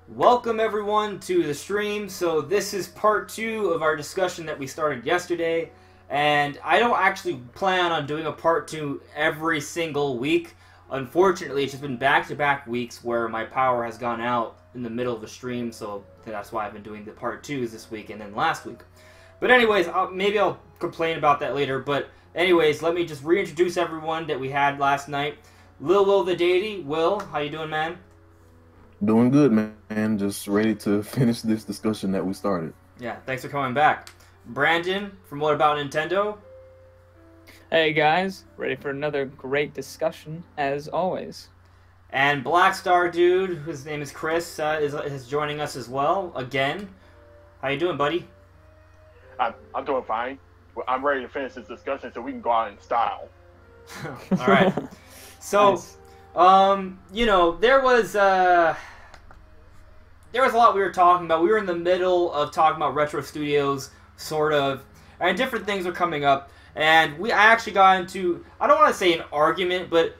Welcome everyone to the stream. So this is part 2 of our discussion that we started yesterday, and I don't actually plan on doing a part 2 every single week. Unfortunately, it's just been back-to-back weeks where my power has gone out in the middle of the stream, so that's why I've been doing the part 2s this week and then last week. But anyways, maybe I'll complain about that later, but anyways, let me just reintroduce everyone that we had last night. Lil Will the Deity. Will, how you doing, man? Doing good, man. Just ready to finish this discussion that we started. Yeah, thanks for coming back. Brandon from What About Nintendo? Hey guys, ready for another great discussion as always. And Black Star Dude, whose name is Chris, is joining us as well again. How you doing, buddy? I'm doing fine. I'm ready to finish this discussion so we can go out in style. All right. So, nice. There was a lot we were talking about. We were in the middle of talking about retro studios, sort of, and different things were coming up. And I actually got into, I don't want to say an argument, but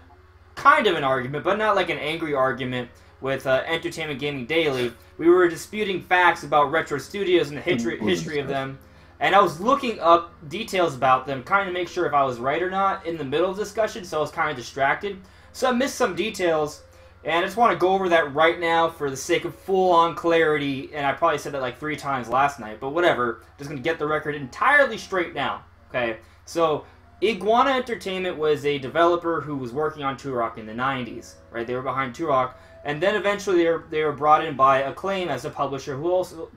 kind of an argument, but not like an angry argument with Entertainment Gaming Daily. We were disputing facts about retro studios and the history of them. And I was looking up details about them, kind of make sure if I was right or not in the middle of the discussion, so I was kind of distracted. So I missed some details, and I just want to go over that right now for the sake of full-on clarity, and I probably said that like 3 times last night, but whatever. Just going to get the record entirely straight now, okay? So, Iguana Entertainment was a developer who was working on Turok in the 90s, right? They were behind Turok, and then eventually they were brought in by Acclaim as a publisher,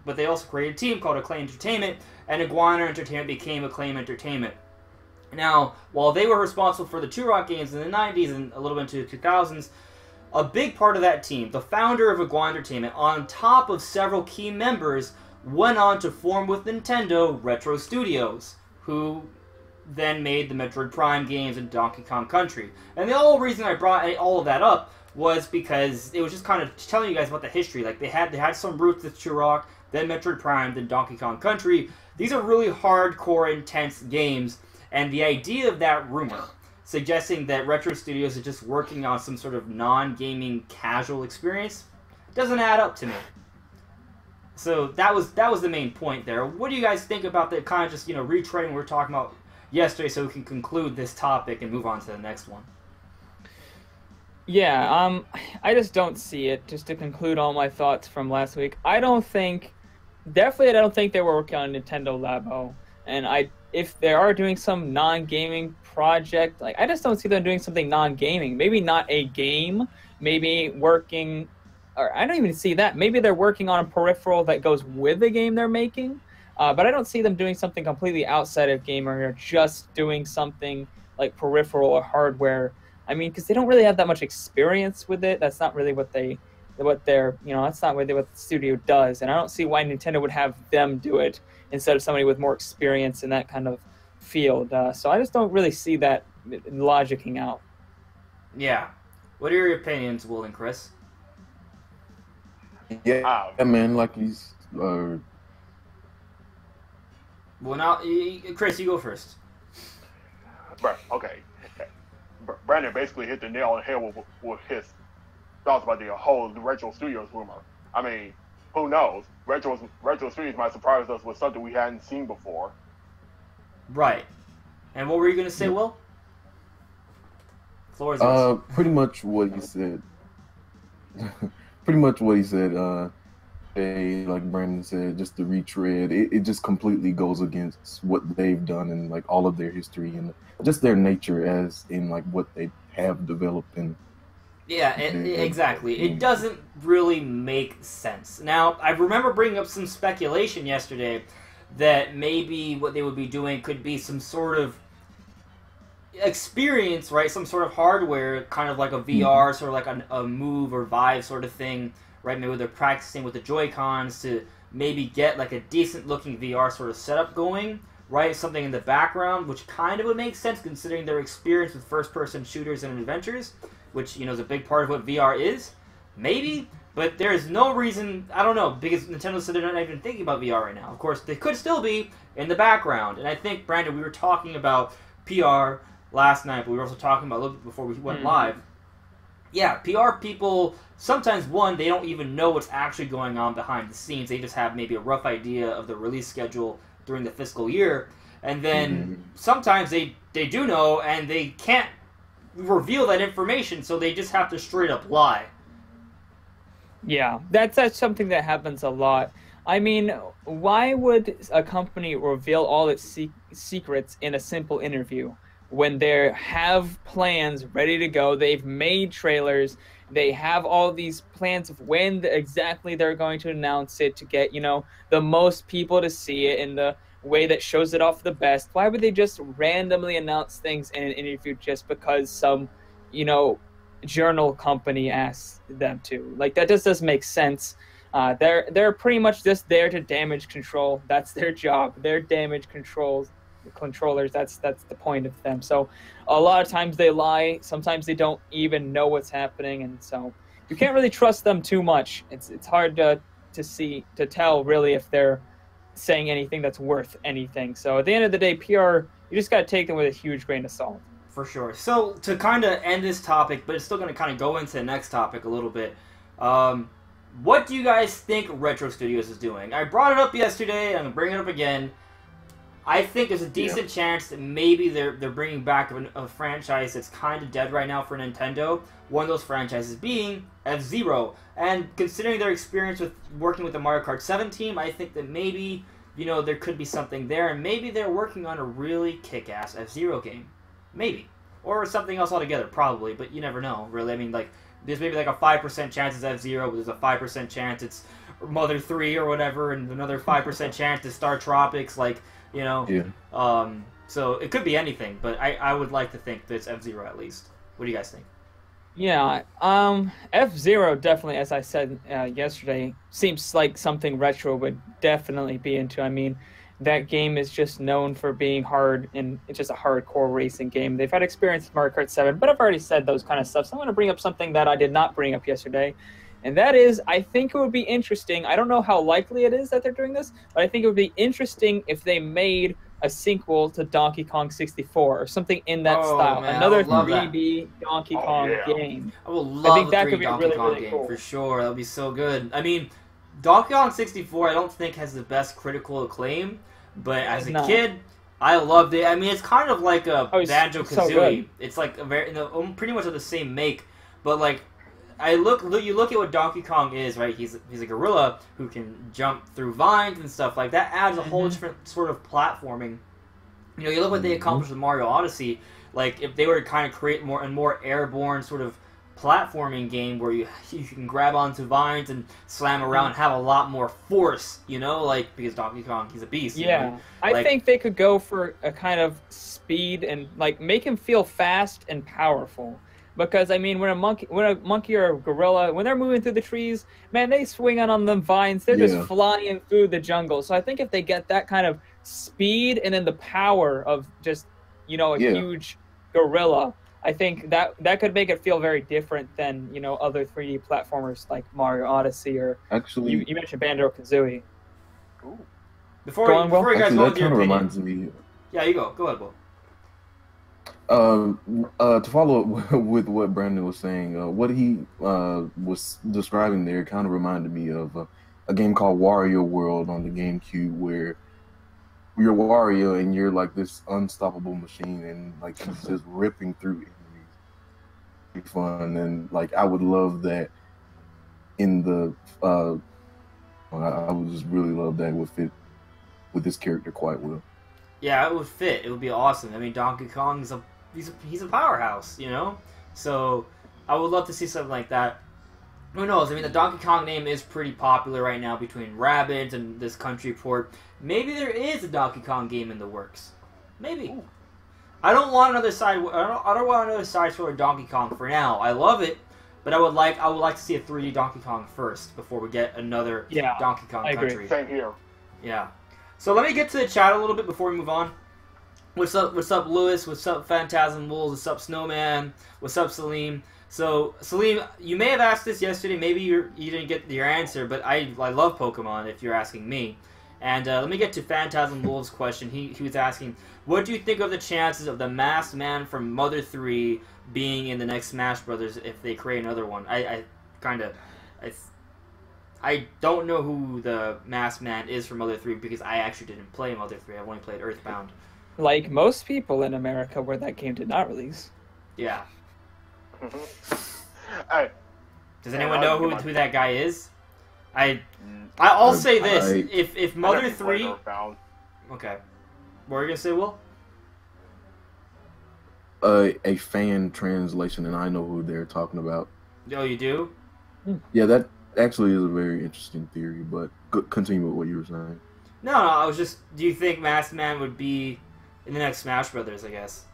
but they also created a team called Acclaim Entertainment, and Iguana Entertainment became Acclaim Entertainment. Now, while they were responsible for the Turok games in the 90s and a little bit into the 2000s, a big part of that team, the founder of Iguana Entertainment, on top of several key members, went on to form with Nintendo Retro Studios, who then made the Metroid Prime games and Donkey Kong Country. And the whole reason I brought all of that up was because it was just kind of telling you guys about the history. Like, they had some roots with Turok, then Metroid Prime, then Donkey Kong Country. These are really hardcore, intense games. And the idea of that rumor, suggesting that Retro Studios is just working on some sort of non-gaming casual experience, doesn't add up to me. So that was the main point there. What do you guys think about the kind of just, retreading what we were talking about yesterday so we can conclude this topic and move on to the next one? Yeah, I just don't see it. Just to conclude all my thoughts from last week, I don't think they were working on Nintendo Labo, and if they are doing some non-gaming project, I just don't see them doing something non-gaming. Maybe not a game, maybe working, or I don't even see that. Maybe they're working on a peripheral that goes with the game they're making, but I don't see them doing something completely outside of game or just doing something like peripheral or hardware. I mean, because they don't really have that much experience with it. That's not really that's not really what the studio does. And I don't see why Nintendo would have them do it instead of somebody with more experience in that kind of field. So I just don't really see that logicking out. Yeah. What are your opinions, Will and Chris? Yeah, man, like he's... Well, now, Chris, you go first. Okay. Brandon basically hit the nail on the head with his thoughts about the whole Retro Studios rumor. I mean, who knows? Retro Studios might surprise us with something we hadn't seen before. Right. And what were you going to say, Will? Floor is yours. Pretty much what he said. Like Brandon said, just the retread, it just completely goes against what they've done and like all of their history and just their nature as in like what they have developed and yeah, exactly. It doesn't really make sense. Now, I remember bringing up some speculation yesterday that maybe what they would be doing could be some sort of experience, right? Some sort of hardware, kind of like a VR, sort of like a Move or Vive sort of thing, right? Maybe they're practicing with the Joy-Cons to maybe get like a decent-looking VR sort of setup going, right? Something in the background, which kind of would make sense considering their experience with first-person shooters and adventures, which, is a big part of what VR is. Maybe, but there is no reason, I don't know, because Nintendo said they're not even thinking about VR right now. Of course, they could still be in the background. And I think, Brandon, we were talking about PR last night, but we were also talking about a little bit before we went live. Yeah, PR people, sometimes, one, they don't even know what's actually going on behind the scenes. They just have maybe a rough idea of the release schedule during the fiscal year. And then sometimes they do know, and they can't reveal that information, so they just have to straight up lie. Yeah, that's something that happens a lot. I mean, why would a company reveal all its secrets in a simple interview when they have plans ready to go? They've made trailers. They have all these plans of when exactly they're going to announce it to get, the most people to see it in the way that shows it off the best. Why would they just randomly announce things in an interview just because some, journal company asks them to? Like, that just doesn't make sense. They're pretty much just there to damage control. That's their job. They're damage controllers. That's the point of them. So a lot of times they lie. Sometimes they don't even know what's happening, and so you can't really trust them too much. It's hard to tell really if they're saying anything that's worth anything. So at the end of the day, PR, you just got to take them with a huge grain of salt. For sure. So to kind of end this topic, but it's still going to kind of go into the next topic a little bit. What do you guys think Retro Studios is doing? I brought it up yesterday. I'm going to bring it up again. I think there's a decent chance that maybe they're bringing back a franchise that's kind of dead right now for Nintendo. One of those franchises being F-Zero. And considering their experience with working with the Mario Kart 7 team, I think that maybe, there could be something there. And maybe they're working on a really kick-ass F-Zero game. Maybe. Or something else altogether, probably. But you never know, really. I mean, there's maybe a 5% chance it's F-Zero, but there's a 5% chance it's Mother 3 or whatever, and another 5% chance it's Star Tropics, Yeah. So it could be anything, but I would like to think that it's F-Zero at least. What do you guys think? Yeah, F-Zero definitely, as I said yesterday, seems like something Retro would definitely be into. I mean, that game is just known for being hard, and it's just a hardcore racing game. They've had experience with Mario Kart 7, but I've already said those kind of stuff, so I'm going to bring up something that I did not bring up yesterday, and that is, I think it would be interesting. I don't know how likely it is that they're doing this, but I think it would be interesting if they made a sequel to Donkey Kong 64 or something in that style. Man, another 3D Donkey Kong game. I would love I think that could be Donkey really, Kong really game, cool. for sure. That would be so good. I mean, Donkey Kong 64 I don't think has the best critical acclaim, but as a kid, I loved it. I mean, it's kind of like a Banjo-Kazooie. So it's like pretty much of the same make, but you look at what Donkey Kong is, right? He's a gorilla who can jump through vines and stuff like that. Adds a whole different sort of platforming. You look what they accomplished with Mario Odyssey. Like, if they were to kind of create more airborne sort of platforming game where you can grab onto vines and slam around and have a lot more force, because Donkey Kong, he's a beast. Yeah, I think they could go for a kind of speed and make him feel fast and powerful. Because I mean, when a monkey or a gorilla, when they're moving through the trees, man, they swing on them vines. They're just flying through the jungle. So I think if they get that kind of speed and then the power of just huge gorilla, I think that could make it feel very different than other 3D platformers like Mario Odyssey or actually you mentioned Banjo-Kazooie. Before you guys go with your opinion, reminds me. Yeah, you go. Go ahead, Will. To follow up with what Brandon was saying, what he was describing there kind of reminded me of a game called Wario World on the GameCube, where you're Wario and you're like this unstoppable machine, and he's just ripping through enemies. It's fun, and I would love that in the. I would just really love that would fit with this character quite well. Yeah, it would fit. It would be awesome. I mean, Donkey Kong's he's a powerhouse, So I would love to see something like that. Who knows? I mean, the Donkey Kong name is pretty popular right now between Rabbids and this country port. Maybe there is a Donkey Kong game in the works. Maybe. Ooh. I don't want another side. I don't want another side story of Donkey Kong for now. I love it, but I would like to see a 3D Donkey Kong first before we get another Donkey Kong country. Same here. Yeah. So let me get to the chat a little bit before we move on. What's up, Lewis? What's up, Phantasm Wolves? What's up, Snowman? What's up, Salim? So, Salim, you may have asked this yesterday. Maybe you didn't get your answer, but I love Pokemon, if you're asking me. And let me get to Phantasm Wolf's question. He was asking, what do you think of the chances of the masked man from Mother 3 being in the next Smash Brothers if they create another one? I don't know who the masked man is from Mother 3 because I actually didn't play Mother 3. I've only played Earthbound. Like most people in America where that game did not release. Yeah. Hey, Does anyone know who that guy is? I'll say this: if Mother 3, okay, what were you gonna say, Will? A fan translation, and I know who they're talking about. Oh, you do? Yeah, that actually is a very interesting theory. But continue with what you were saying. No, I was just. Do you think Masked Man would be in the next Smash Brothers? I guess.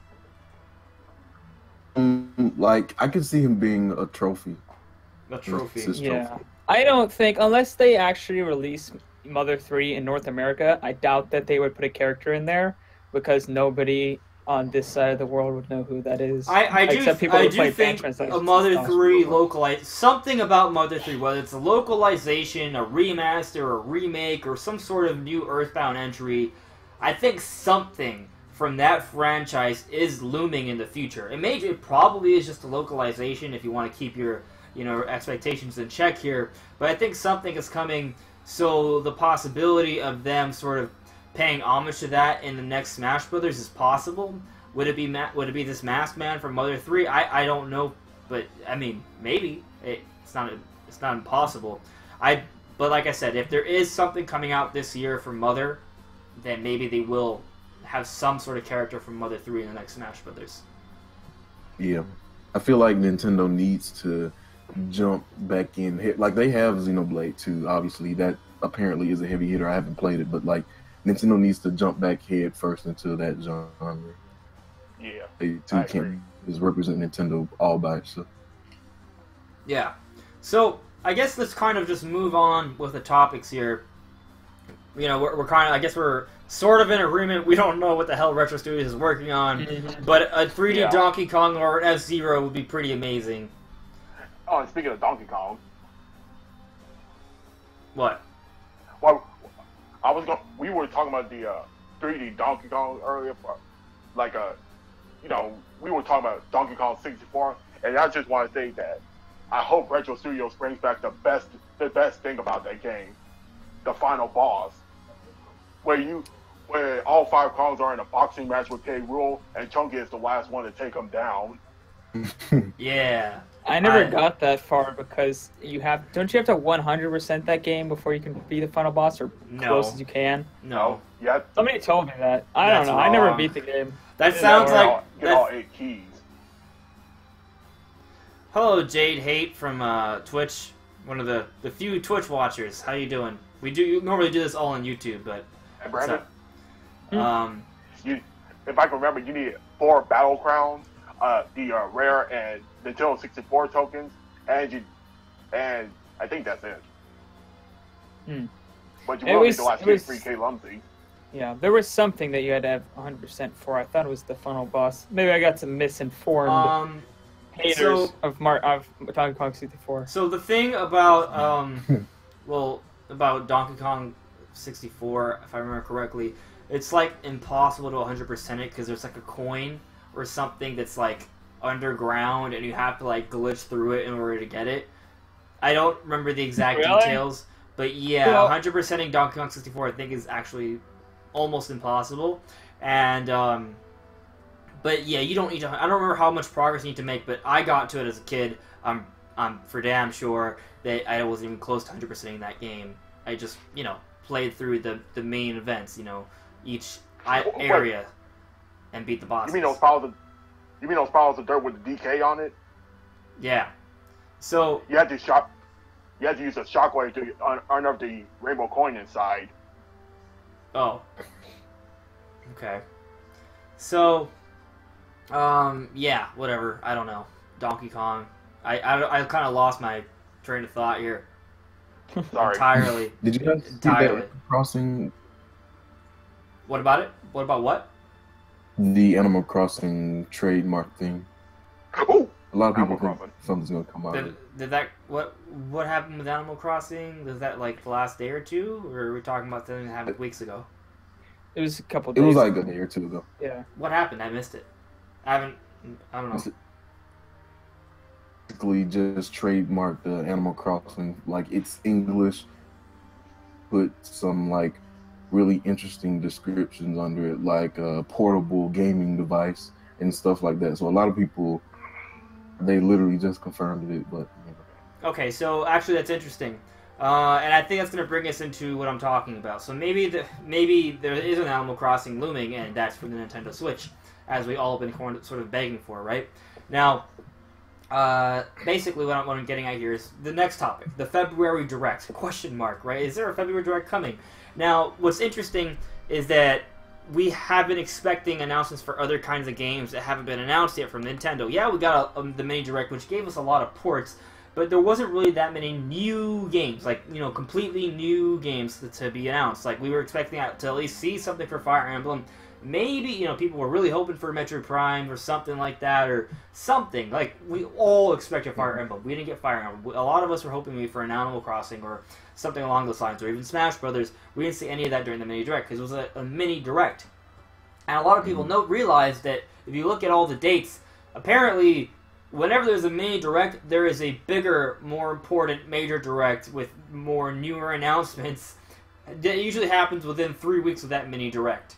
Like I could see him being a trophy. A trophy. Yeah. Trophy. I don't think, unless they actually release Mother 3 in North America, I doubt that they would put a character in there because nobody on this side of the world would know who that is. I do think a Mother 3 localized something about Mother 3, whether it's a localization, a remaster, a remake, or some sort of new Earthbound entry. I think something from that franchise is looming in the future. It probably is just a localization if you want to keep your expectations in check here, but I think something is coming, so the possibility of them sort of paying homage to that in the next Smash Brothers is possible. Would it be this Masked Man from Mother 3? I don't know, but I mean, maybe. It's not impossible. But like I said, if there is something coming out this year from Mother, then maybe they will have some sort of character from Mother 3 in the next Smash Brothers. Yeah. I feel like Nintendo needs to jump back in here. Like they have Xenoblade 2, obviously that apparently is a heavy hitter. I haven't played it, but like Nintendo needs to jump back head first into that genre. Yeah, they can't just represent Nintendo all by itself. Yeah, so I guess let's kind of just move on with the topics here. We're kind of, I guess we're sort of in agreement. We don't know what the hell Retro Studios is working on, but a 3D Donkey Kong or an F-Zero would be pretty amazing. Oh, and speaking of Donkey Kong, what? Well, we were talking about the 3D Donkey Kong earlier, we were talking about Donkey Kong 64, and I just want to say that I hope Retro Studios brings back the best thing about that game, the final boss, where all 5 Kongs are in a boxing match with K. Rool, and Chunky is the last one to take him down. Yeah. I never got that far because don't you have to 100% that game before you can be the final boss, or close as you can? No. Yeah. Somebody told me that. I don't know. I never beat the game. That sounds like get all 8 keys. Hello, Jade Hate from Twitch, one of the few Twitch watchers. How you doing? We normally do this all on YouTube, but hey, Brandon. If I can remember, you need 4 battle crowns, the rare and Nintendo 64 tokens, and I think that's it. But you will need the last 3K Lumsy. Yeah, there was something that you had to have 100% for. I thought it was the final boss. Maybe I got some misinformed haters of Donkey Kong 64. So the thing about about Donkey Kong 64, if I remember correctly, it's like impossible to 100% it because there's like a coin or something that's like underground and you have to like glitch through it in order to get it. I don't remember the exact details, but yeah, 100%ing Donkey Kong 64 I think is actually almost impossible. And but yeah, you don't need to. I don't remember how much progress you need to make, but I got to it as a kid. I'm for damn sure that I wasn't even close to 100%ing that game. I just played through the main events, each area, and beat the bosses. You mean those piles of dirt with the DK on it? Yeah. So you had to use a shockwave to unearth the rainbow coin inside. Oh. Okay. So, yeah, whatever. I don't know. Donkey Kong. I kind of lost my train of thought here. Sorry. Entirely. Did you guys see that Crossing? What about it? What about what? The Animal Crossing trademark thing. Ooh, a lot of people think something's gonna come out of it. what happened with Animal Crossing? Was that like the last day or two, or are we talking about something that happened weeks ago? It was a couple days. It was like a day or two ago. Yeah. What happened? I missed it. I don't know. Basically, just trademarked the Animal Crossing, like it's English. Put some like really interesting descriptions under it, like a portable gaming device and stuff like that. So a lot of people, they literally just confirmed it, but. Okay, so actually that's interesting. And I think that's going to bring us into what I'm talking about. So maybe there is an Animal Crossing looming, and that's for the Nintendo Switch, as we all have been sort of begging for, right? Now, basically what I'm getting at here is the next topic, the February Direct, question mark, right? Is there a February Direct coming? Now, what's interesting is that we have been expecting announcements for other kinds of games that haven't been announced yet from Nintendo. Yeah, we got the mini Direct, which gave us a lot of ports, but there wasn't really that many new games, like, completely new games to be announced. Like, we were expecting to at least see something for Fire Emblem. Maybe, people were really hoping for Metroid Prime or something like that, or something. Like, we all expected Fire Emblem. We didn't get Fire Emblem. A lot of us were hoping maybe for an Animal Crossing or something along those lines, or even Smash Brothers. We didn't see any of that during the mini Direct, because it was a mini Direct. And a lot of people realize that if you look at all the dates, apparently, whenever there's a mini Direct, there is a bigger, more important major Direct with more newer announcements. That usually happens within 3 weeks of that mini Direct.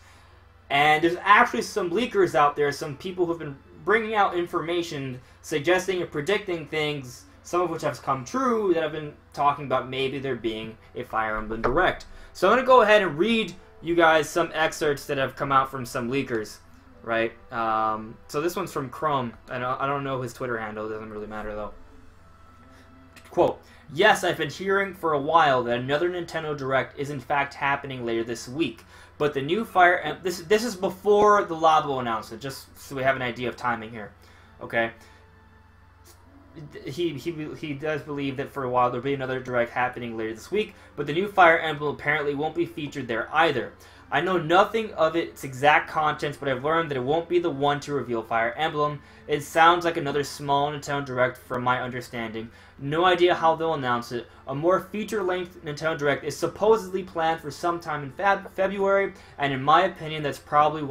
And there's actually some leakers out there, some people who have been bringing out information, suggesting and predicting things, some of which have come true, that have been talking about maybe there being a Fire Emblem Direct. So I'm going to go ahead and read you guys some excerpts that have come out from some leakers, right? So this one's from Chrome, and I don't know his Twitter handle, it doesn't really matter though. Quote, "Yes, I've been hearing for a while that another Nintendo Direct is in fact happening later this week. But the new Fire Emblem..." This is before the Labo announcement, just so we have an idea of timing here. Okay? He does believe that for a while there'll be another Direct happening later this week, but the new Fire Emblem apparently won't be featured there either. I know nothing of its exact contents, but I've learned that it won't be the one to reveal Fire Emblem. It sounds like another small Nintendo Direct from my understanding. No idea how they'll announce it. A more feature-length Nintendo Direct is supposedly planned for sometime in February, and in my opinion, that's probably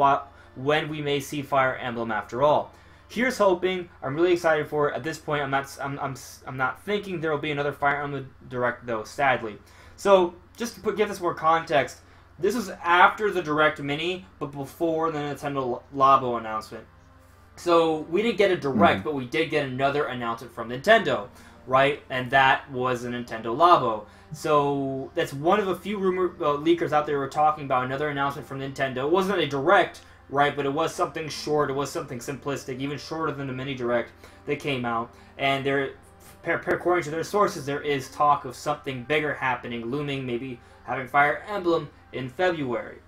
when we may see Fire Emblem after all. Here's hoping. I'm really excited for it. At this point, I'm not thinking there will be another Fire Emblem Direct though, sadly. So just to give this more context, this was after the Direct Mini, but before the Nintendo Labo announcement. So we didn't get a Direct, but we did get another announcement from Nintendo, right? And that was a Nintendo Labo. So that's one of a few leakers out there who were talking about another announcement from Nintendo. It wasn't a Direct, right? But it was something short. It was something simplistic, even shorter than the mini Direct that came out. And according to their sources, there is talk of something bigger happening, looming, maybe having Fire Emblem in February.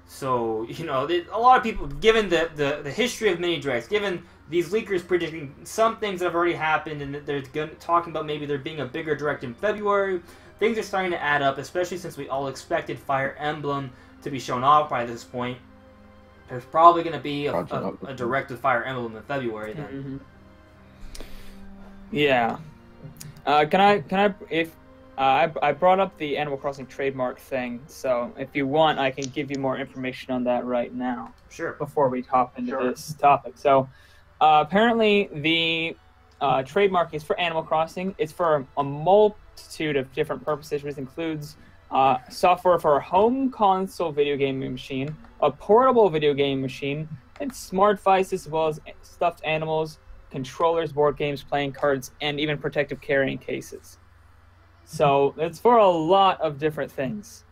So, a lot of people, given the history of mini Directs, given these leakers predicting some things that have already happened, and they're talking about maybe there being a bigger Direct in February, things are starting to add up, especially since we all expected Fire Emblem to be shown off by this point. There's probably going to be a Direct with Fire Emblem in February then. Yeah. I brought up the Animal Crossing trademark thing, so if you want, I can give you more information on that right now. Sure. Before we hop into this topic. So, apparently the trademark is for Animal Crossing. It's for a multitude of different purposes, which includes software for a home console video gaming machine, a portable video game machine, and smart devices, as well as stuffed animals, controllers, board games, playing cards, and even protective carrying cases. So it's for a lot of different things.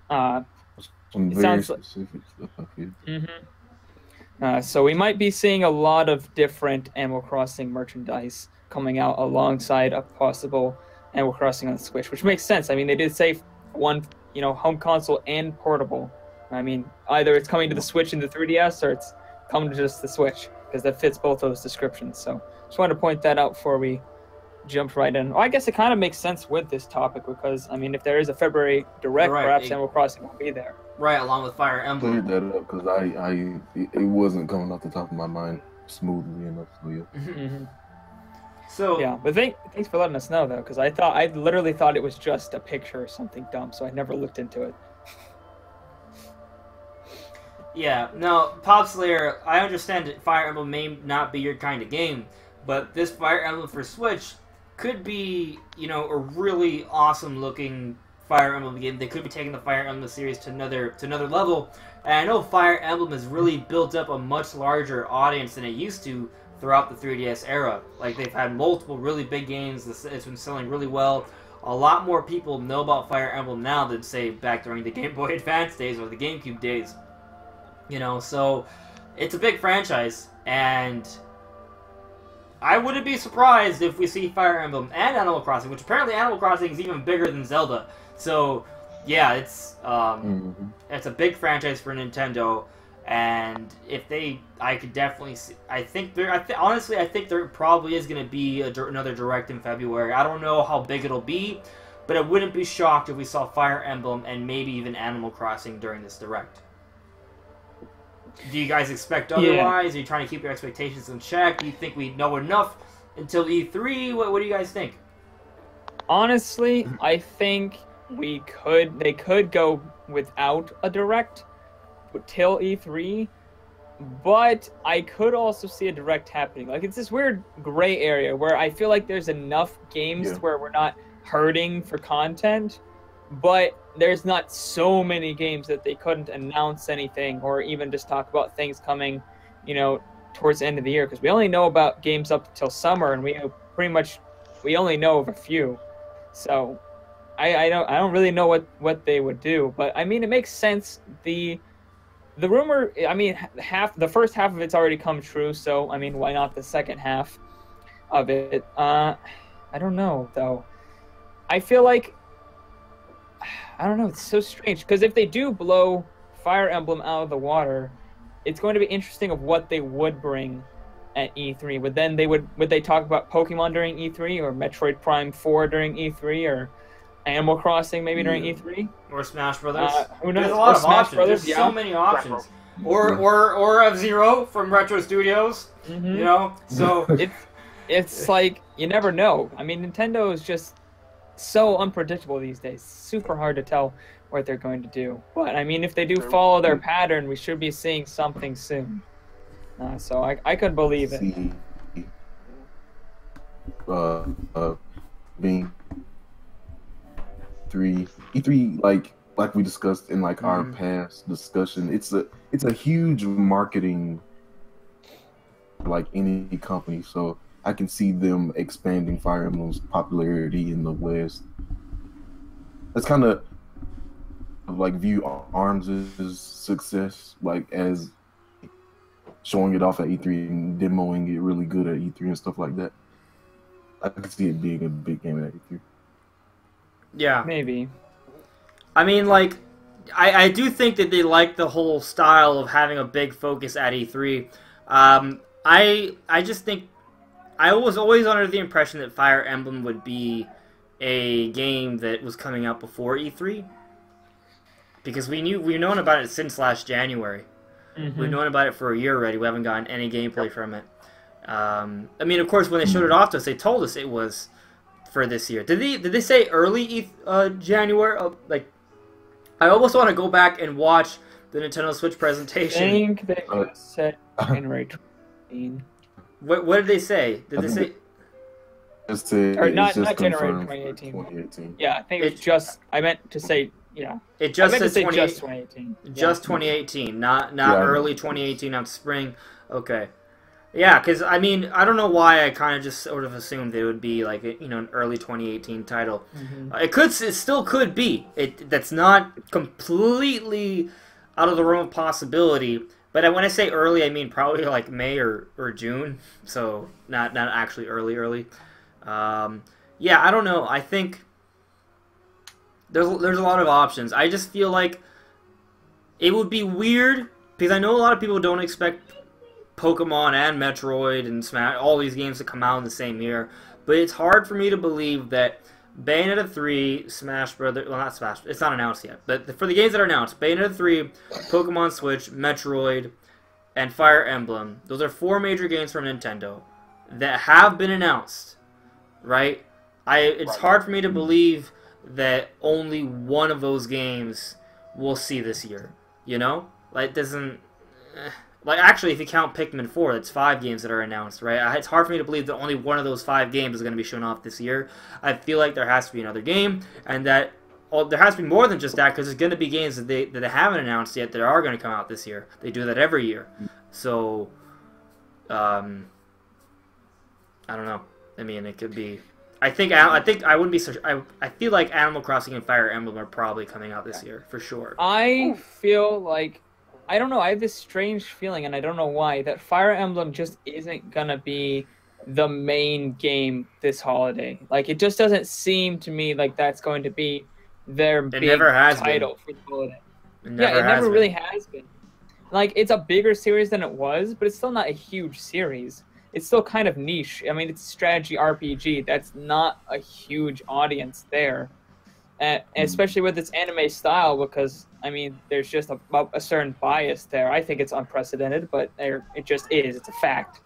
Some very specific stuff up here. So we might be seeing a lot of different Animal Crossing merchandise coming out alongside a possible Animal Crossing on the Switch, which makes sense. I mean, they did say one, home console and portable. I mean, either it's coming to the Switch and the 3DS, or it's coming to just the Switch, because that fits both those descriptions. So just wanted to point that out before we jump right in. Well, I guess it kind of makes sense with this topic, because, I mean, if there is a February Direct, perhaps Animal Crossing won't be there. Right, along with Fire Emblem. Cleared that up, because it wasn't coming off the top of my mind smoothly enough. So yeah. So Yeah, but thanks for letting us know though, because I literally thought it was just a picture or something dumb, so I never looked into it. yeah, no, Pop Slayer, I understand that Fire Emblem may not be your kind of game, but this Fire Emblem for Switch could be, a really awesome looking Fire Emblem game. They could be taking the Fire Emblem series to another level. And I know Fire Emblem has really built up a much larger audience than it used to throughout the 3DS era. Like, they've had multiple really big games. It's been selling really well. A lot more people know about Fire Emblem now than, say, back during the Game Boy Advance days or the GameCube days. So it's a big franchise, and I wouldn't be surprised if we see Fire Emblem and Animal Crossing, which apparently Animal Crossing is even bigger than Zelda. So, yeah, it's a big franchise for Nintendo, and I could definitely see. Honestly, I think there probably is going to be another Direct in February. I don't know how big it'll be, but I wouldn't be shocked if we saw Fire Emblem and maybe even Animal Crossing during this Direct. Do you guys expect otherwise? Yeah. Are you trying to keep your expectations in check? Do you think we know enough until E3? What do you guys think? Honestly, I think they could go without a Direct till E3, but I could also see a Direct happening. Like, it's this weird gray area where I feel like there's enough games where we're not hurting for content, but there's not so many games that they couldn't announce anything or even just talk about things coming, towards the end of the year, because we only know about games up till summer, and we only know of a few. So I don't really know what they would do, but I mean, it makes sense. The rumor, I mean, the first half of it's already come true, so I mean, why not the second half of it? I don't know though. I feel like, I don't know, it's so strange, because if they do blow Fire Emblem out of the water, it's going to be interesting of what they would bring at E3. Would they talk about Pokemon during E3, or Metroid Prime 4 during E3, or Animal Crossing maybe during E3? Or Smash Brothers? Who knows? There's a lot of Smash options. Brothers, There's so many options. Or F-Zero from Retro Studios, so... It's like, you never know. I mean, Nintendo is just so unpredictable these days. Super hard to tell what they're going to do. But I mean, if they do follow their pattern, we should be seeing something soon. So I could believe it. Being E3, like we discussed in our past discussion, it's a huge marketing any company. So I can see them expanding Fire Emblem's popularity in the West. That's kind of view ARMS' success, as showing it off at E3 and demoing it really good at E3 and stuff like that. I can see it being a big game at E3. Yeah. Maybe. I mean, I do think that they like the whole style of having a big focus at E3. I just think I was always under the impression that Fire Emblem would be a game that was coming out before E3, because we've known about it since last January. We've known about it for a year already. We haven't gotten any gameplay from it. I mean, of course, when they showed it off to us, they told us it was for this year. Did they say early January? I almost want to go back and watch the Nintendo Switch presentation. I think they said January 2018. What did they say? Did they say? Or not January 2018. Yeah, I think it's just. I meant to say. Yeah. It just says says 2018. Just 2018, not early 2018, not spring. Okay. Yeah, because I mean, I don't know why I kind of just sort of assumed it would be an early 2018 title. It still could be. That's not completely out of the realm of possibility. But when I say early, I mean probably May or June. So not actually early. Yeah, I don't know. I think there's a lot of options. I just feel like it would be weird, because I know a lot of people don't expect Pokemon and Metroid and Smash, all these games to come out in the same year. But it's hard for me to believe that Bayonetta 3, Smash Brothers, well, not Smash, it's not announced yet, but for the games that are announced, Bayonetta 3, Pokemon Switch, Metroid, and Fire Emblem, those are 4 major games from Nintendo that have been announced right? It's hard for me to believe that only one of those games we'll see this year. You know, like it doesn't. Like actually, if you count Pikmin 4, it's 5 games that are announced, right? It's hard for me to believe that only one of those 5 games is going to be shown off this year. I feel like there has to be another game, and that there has to be more than just that because there's going to be games that they haven't announced yet that are going to come out this year. They do that every year, so I don't know. I mean, it could be. I think I wouldn't be. I feel like Animal Crossing and Fire Emblem are probably coming out this year for sure. I feel like. I don't know, I have this strange feeling, and I don't know why, that Fire Emblem just isn't gonna be the main game this holiday. Like, it just doesn't seem to me like that's going to be their big title for the holiday. It never really has been. Like, it's a bigger series than it was, but it's still not a huge series. It's still kind of niche. I mean, it's a strategy RPG. That's not a huge audience there. And especially with its anime style, because I mean, there's just a certain bias there. I think it's unprecedented, but it just is. It's a fact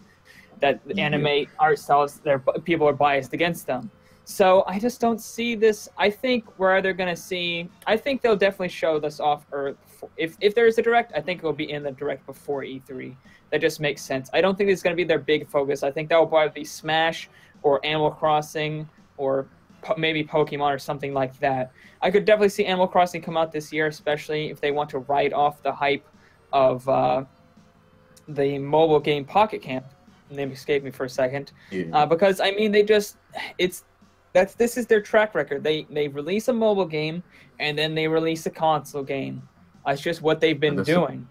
that the anime art styles, people are biased against them. So I just don't see this. I think we're either going to see. I think they'll definitely show this off, or if there is a direct, I think it will be in the direct before E3. That just makes sense. I don't think it's going to be their big focus. I think that will probably be Smash or Animal Crossing or maybe Pokemon or something like that. I could definitely see Animal Crossing come out this year, especially if they want to ride off the hype of the mobile game Pocket Camp. The name escaped me for a second. Yeah. Because I mean, this is their track record. They release a mobile game and then they release a console game. It's just what they've been doing.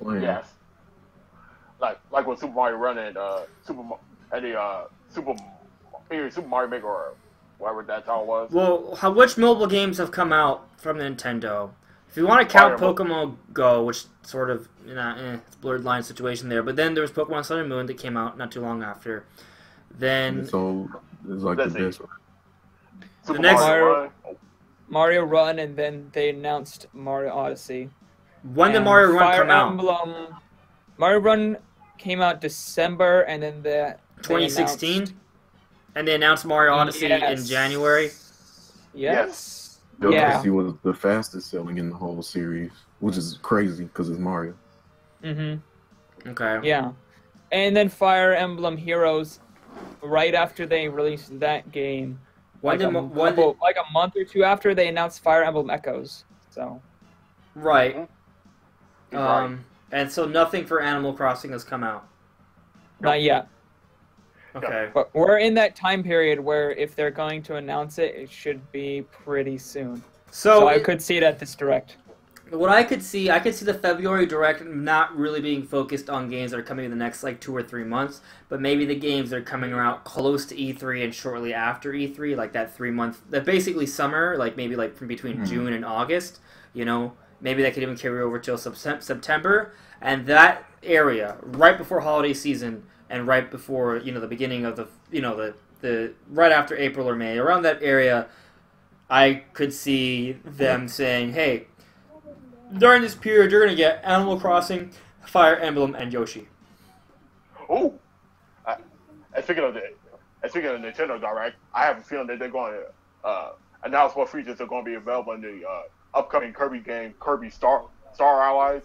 Yes. Like with Super Mario Run and Super Mario Maker or whatever that title was. Well, which mobile games have come out from Nintendo? If you want to count Pokemon Go, which sort of, it's a blurred line situation there, but then there was Pokemon Sun and Moon that came out not too long after. Then so it's like the best one. The next Mario Run, and then they announced Mario Odyssey. When did Mario Run come out? Mario Run came out December, and then 2016. And they announced Mario Odyssey in January. Yes. Odyssey was the fastest selling in the whole series, which is crazy because it's Mario. Okay. Yeah. And then Fire Emblem Heroes, right after they released that game, like a month or two after they announced Fire Emblem Echoes. So. Right. And so nothing for Animal Crossing has come out. Not yet. Okay. But we're in that time period where if they're going to announce it, it should be pretty soon. So I could see it at this direct. What I could see the February direct not really being focused on games that are coming in the next 2 or 3 months, but maybe the games that are coming around close to E3 and shortly after E3, like that 3 month, that basically summer, maybe from between June and August, maybe that could even carry over till September, and that area right before holiday season. And right before, the beginning of the right after April or May, around that area, I could see them saying, hey, during this period, you're going to get Animal Crossing, Fire Emblem, and Yoshi. Oh! And speaking of Nintendo Direct, I have a feeling that they're going to announce what features are going to be available in the upcoming Kirby game, Kirby Star Allies,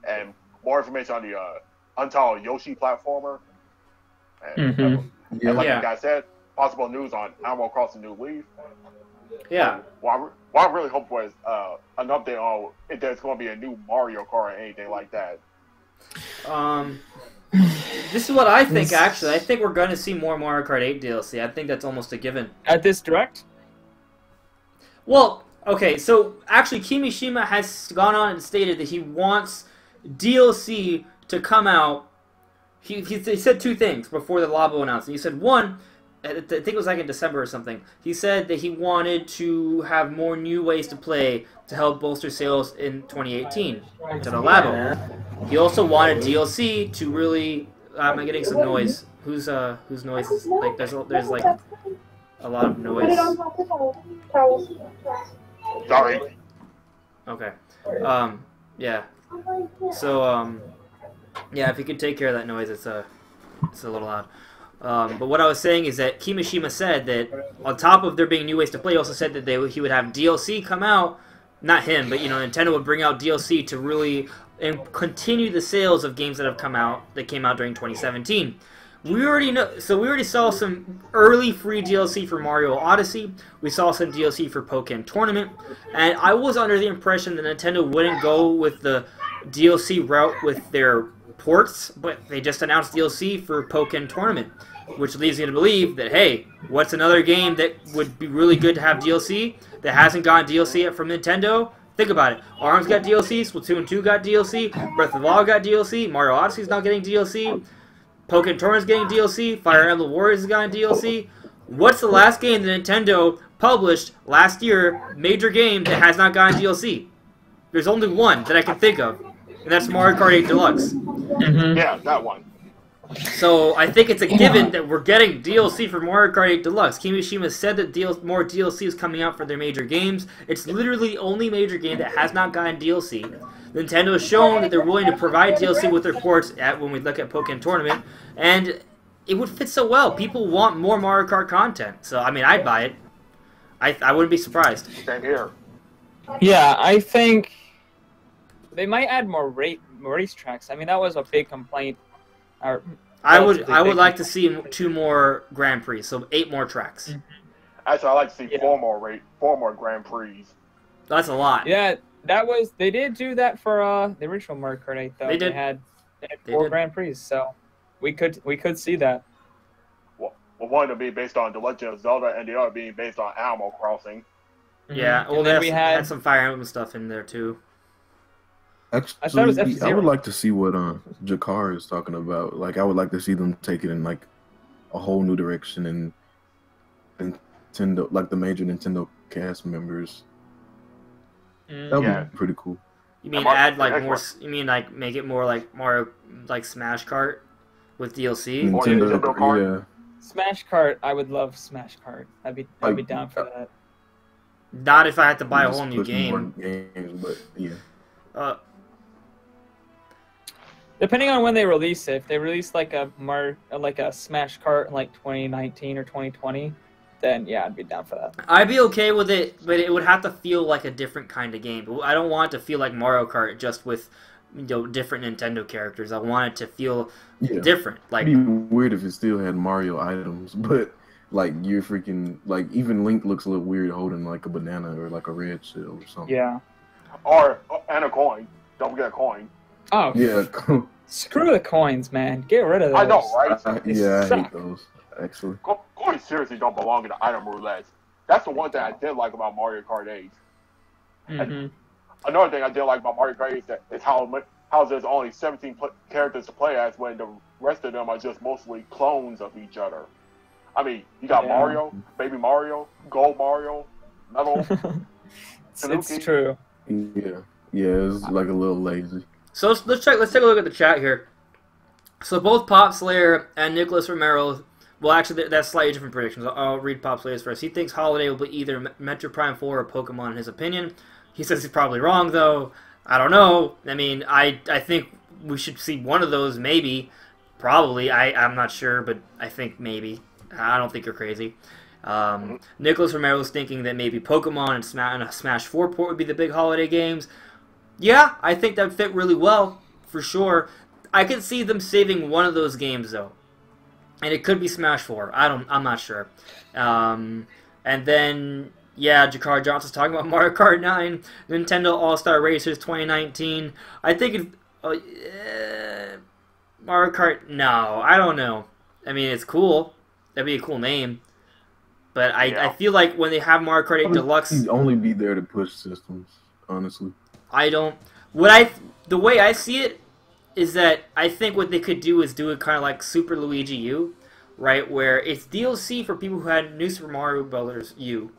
and more information on the Untitled Yoshi platformer. And, and like you guys said, possible news on Animal Crossing New Leaf. Yeah. What I really hope for is an update on if there's going to be a new Mario Kart or anything like that. This is what I think, actually. I think we're going to see more Mario Kart 8 DLC. I think that's almost a given. At this direct? Well, okay, so actually Kimishima has gone on and stated that he wants DLC to come out. He said 2 things before the Labo announcement. He said, one, I think it was in December or something, he said that he wanted to have more new ways to play to help bolster sales in 2018 to the Labo. He also wanted DLC to really... I'm getting some noise. Whose noise is... There's a lot of noise. Sorry. Okay. Yeah. So, yeah, if you could take care of that noise, it's a little loud. But what I was saying is that Kimishima said that on top of there being new ways to play, he also said that he would have DLC come out. Not him, but Nintendo would bring out DLC to really continue the sales of games that came out during 2017. We already saw some early free DLC for Mario Odyssey. We saw some DLC for Pokken Tournament, and I was under the impression that Nintendo wouldn't go with the DLC route with their ports, but they just announced DLC for Pokken Tournament, which leads me to believe that, hey, what's another game that would be really good to have DLC that hasn't gotten DLC yet from Nintendo? Think about it. ARMS got DLC, Splatoon 2 got DLC, Breath of the Wild got DLC, Mario Odyssey's not getting DLC, Pokken Tournament's getting DLC, Fire Emblem Warriors has gotten DLC. What's the last game that Nintendo published last year, major game, that has not gotten DLC? There's only one that I can think of, and that's Mario Kart 8 Deluxe. Mm-hmm. Yeah, that one. So I think it's a given that we're getting DLC for Mario Kart 8 Deluxe. Kimishima said that more DLC is coming out for their major games. It's literally the only major game that has not gotten DLC. Nintendo has shown that they're willing to provide DLC with their ports when we look at Pokken Tournament, and it would fit so well. People want more Mario Kart content, so I mean, I'd buy it. I wouldn't be surprised. Same here. Yeah, I think they might add more racetracks. I mean, that was a big complaint. I would like to see 2 more Grand Prix, so 8 more tracks. Mm-hmm. Actually, I'd like to see 4 more Grand Prix. That's a lot. Yeah, they did do that for the original Mario Kart 8 though. They had 4 Grand Prix, so we could see that. Well, one to be based on The Legend of Zelda, and the other being based on Animal Crossing. Yeah, well, we had some Fire Emblem stuff in there too. Actually, I would like to see what Jakar is talking about. Like, I would like to see them take it in like a whole new direction, and Nintendo, like the major Nintendo cast members. That would be pretty cool. You mean add like more? You mean like make it more like Mario, like Smash Kart with DLC? Nintendo Kart? Yeah. Smash Kart, I would love Smash Kart. I'd be down for that. Not if I had to buy a whole new game. Games, but yeah. Depending on when they release it, if they release like a Smash Kart in like 2019 or 2020, then yeah, I'd be down for that. I'd be okay with it, but it would have to feel like a different kind of game. I don't want it to feel like Mario Kart just with different Nintendo characters. I want it to feel different. Like, it'd be weird if it still had Mario items, but like you're freaking like even Link looks a little weird holding like a banana or like a red shell or something. Yeah. And a coin. Don't forget a coin. Oh yeah. Screw the coins, man. Get rid of those. I know, right? I hate those actually. Coins seriously don't belong in the item roulette. That's the one thing I did like about Mario Kart 8. Mm-hmm. Another thing I did like about Mario Kart 8 is how there's only 17 characters to play as when the rest of them are just mostly clones of each other. I mean, you got Mario, Baby Mario, Gold Mario, Metal. It's true. Yeah, it's like a little lazy. So let's take a look at the chat here. So both Pop Slayer and Nicholas Romero, well, actually, that's slightly different predictions. I'll read Pop Slayer's first. He thinks Holiday will be either Metro Prime 4 or Pokemon, in his opinion. He says he's probably wrong, though. I don't know. I mean, I think we should see one of those, maybe. Probably. I'm not sure, but I think maybe. I don't think you're crazy. Nicholas Romero's thinking that maybe Pokemon and a Smash 4 port would be the big holiday games. Yeah, I think that would fit really well, for sure. I can see them saving one of those games, though. And it could be Smash 4. I'm not sure. And then, yeah, Jakar Johnson's talking about Mario Kart 9, Nintendo All-Star Racers 2019. I think Mario Kart, no, I don't know. I mean, it's cool. That'd be a cool name. But I feel like when they have Mario Kart 8 Deluxe... He'd only be there to push systems, honestly. The way I see it is that I think what they could do is do it kind of like Super Luigi U, right? Where it's DLC for people who had New Super Mario Bros. U,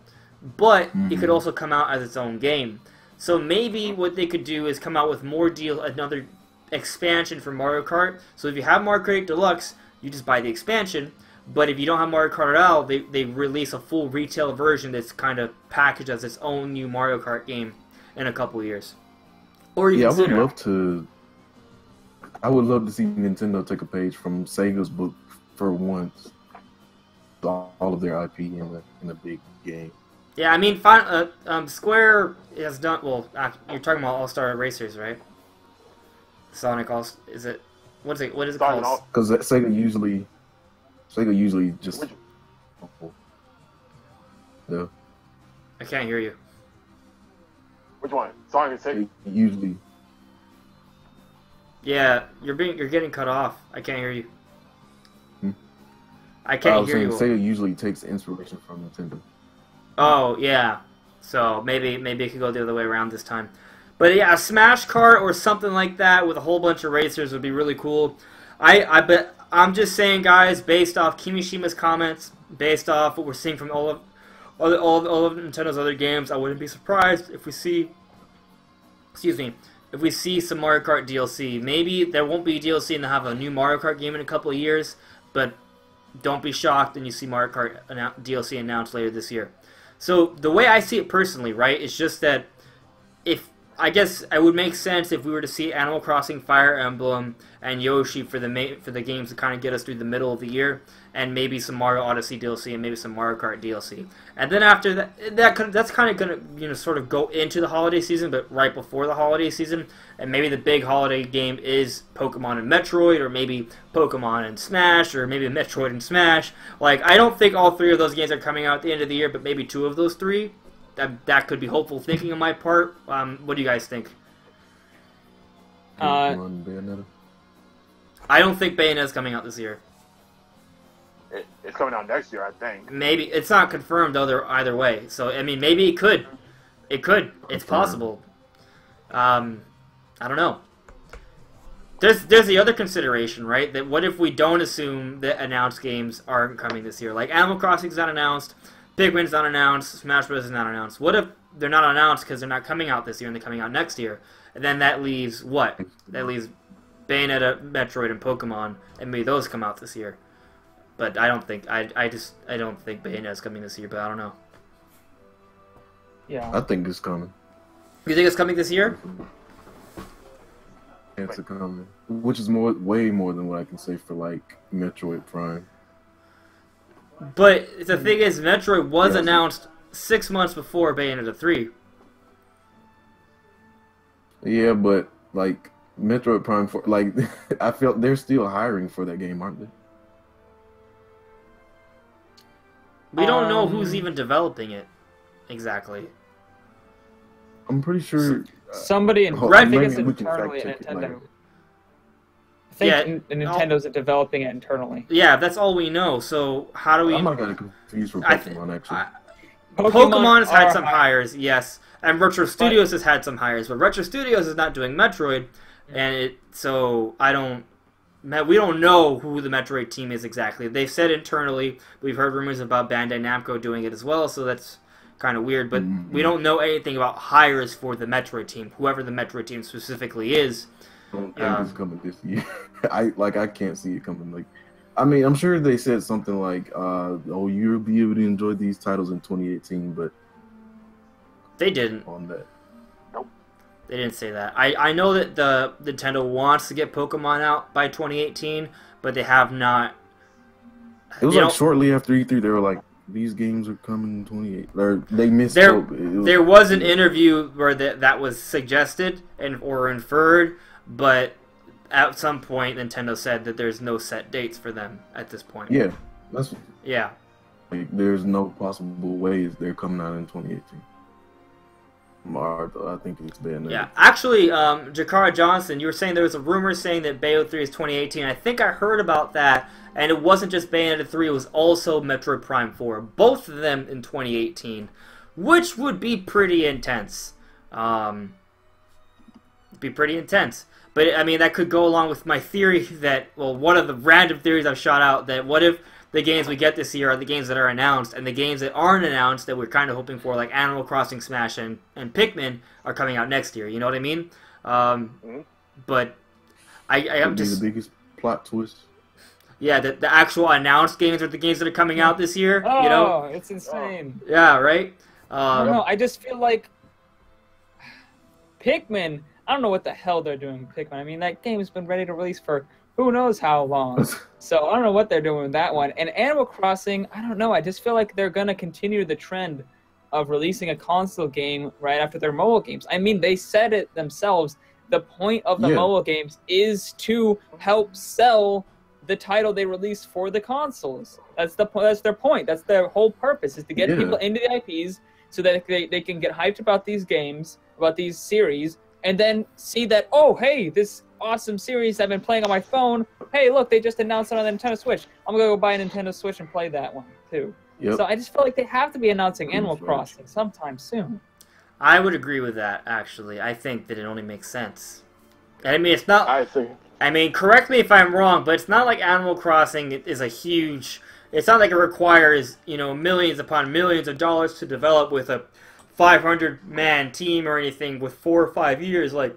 but it could also come out as its own game. So maybe what they could do is come out with another expansion for Mario Kart. So if you have Mario Kart 8 Deluxe, you just buy the expansion. But if you don't have Mario Kart at all, they release a full retail version that's kind of packaged as its own new Mario Kart game in a couple years. Or even sooner. I would love to see Nintendo take a page from Sega's book for once all of their IP in a big game. Yeah, I mean, Square has done. Well, you're talking about All Star Racers, right? Sonic All. Is it? What is it? What is it called? Because Sega usually just. Yeah. I can't hear you. Which one? Sonic and Sega? Usually. Yeah, you're getting cut off. I can't hear you. I can't hear you. Sega usually takes inspiration from Nintendo. Oh yeah, so maybe it could go the other way around this time. But yeah, a Smash Kart or something like that with a whole bunch of racers would be really cool. I bet. I'm just saying, guys, based off Kimishima's comments, based off what we're seeing from all of Nintendo's other games, I wouldn't be surprised if we see. Excuse me. If we see some Mario Kart DLC. Maybe there won't be DLC and they'll have a new Mario Kart game in a couple of years, but don't be shocked when you see Mario Kart DLC announced later this year. So the way I see it personally, right, is just that I guess it would make sense if we were to see Animal Crossing, Fire Emblem, and Yoshi for the games to kind of get us through the middle of the year, and maybe some Mario Odyssey DLC and maybe some Mario Kart DLC. And then after that's kind of going to sort of go into the holiday season, but right before the holiday season. And maybe the big holiday game is Pokemon and Metroid, or maybe Pokemon and Smash, or maybe Metroid and Smash. Like, I don't think all three of those games are coming out at the end of the year, but maybe two of those three. That could be hopeful thinking on my part. What do you guys think? Bayonetta. I don't think Bayonetta's coming out this year. It's coming out next year, I think. Maybe it's not confirmed either way. So I mean, maybe it could. It could. It's possible. I don't know. There's the other consideration, right? That what if we don't assume that announced games aren't coming this year? Like Animal Crossing's not announced, Pikmin's not announced, Smash Bros. Is not announced. What if they're not announced because they're not coming out this year and they're coming out next year? And then that leaves what? That leaves Bayonetta, Metroid, and Pokemon, and maybe those come out this year. But I don't think I don't think Bayonetta's coming this year. But I don't know. Yeah, I think it's coming. You think it's coming this year? It's coming, which is way more than what I can say for like Metroid Prime. But the thing is, Metroid was announced 6 months before Bayonetta 3. Yeah, but like Metroid Prime 4, like I feel they're still hiring for that game, aren't they? We don't know who's even developing it exactly. I'm pretty sure somebody in I think it's internally at Nintendo. I think Nintendo's developing it internally. Yeah, that's all we know. So how do we? I'm not gonna confuse for Pokemon actually. Pokemon has had some hires, yes, and Retro Studios has had some hires, but Retro Studios is not doing Metroid, and we don't know who the Metroid team is exactly. They've said internally. We've heard rumors about Bandai Namco doing it as well, so that's kind of weird. But we don't know anything about hires for the Metroid team, whoever the Metroid team specifically is. I don't think it's coming this year. I can't see it coming. Like, I mean, I'm sure they said something like, "Oh, you'll be able to enjoy these titles in 2018," but they didn't. On that. They didn't say that. I know that the Nintendo wants to get Pokemon out by 2018, but they have not. It was like shortly after E3, they were like, "These games are coming in 2018." Or they misspoke. There was an interview where that was suggested or inferred, but at some point Nintendo said that there's no set dates for them at this point. Yeah, yeah. Like, there's no possible ways they're coming out in 2018. I think it's Bayonetta. Yeah, actually, Jakara Johnson, you were saying there was a rumor saying that Bayo 3 is 2018. I think I heard about that, and it wasn't just Bayonetta 3, it was also Metroid Prime 4. Both of them in 2018, which would be pretty intense. But, I mean, that could go along with my theory that, well, one of the random theories I've shot out, that what if the games we get this year are the games that are announced, and the games that aren't announced that we're kind of hoping for, like Animal Crossing, Smash, and Pikmin, are coming out next year. You know what I mean? But I'm just the biggest plot twist. Yeah, the actual announced games are the games that are coming out this year. Oh, you know? It's insane. Yeah, right. I don't know. I just feel like Pikmin. I don't know what the hell they're doing with Pikmin. I mean, that game has been ready to release for who knows how long. So I don't know what they're doing with that one. And Animal Crossing, I don't know. I just feel like they're going to continue the trend of releasing a console game right after their mobile games. I mean, they said it themselves. The point of the mobile games is to help sell the title they released for the consoles. That's their point. That's their whole purpose, is to get people into the IPs so that they can get hyped about these games, about these series, and then see that, oh, hey, this awesome series I've been playing on my phone, hey, look, they just announced it on the Nintendo Switch. I'm going to go buy a Nintendo Switch and play that one, too. Yep. So I just feel like they have to be announcing Animal Crossing sometime soon. I would agree with that, actually. I think that it only makes sense. I mean, it's not... I mean, correct me if I'm wrong, but it's not like Animal Crossing is a huge... It's not like it requires, you know, millions upon millions of dollars to develop with a 500-man team or anything with 4 or 5 years. Like,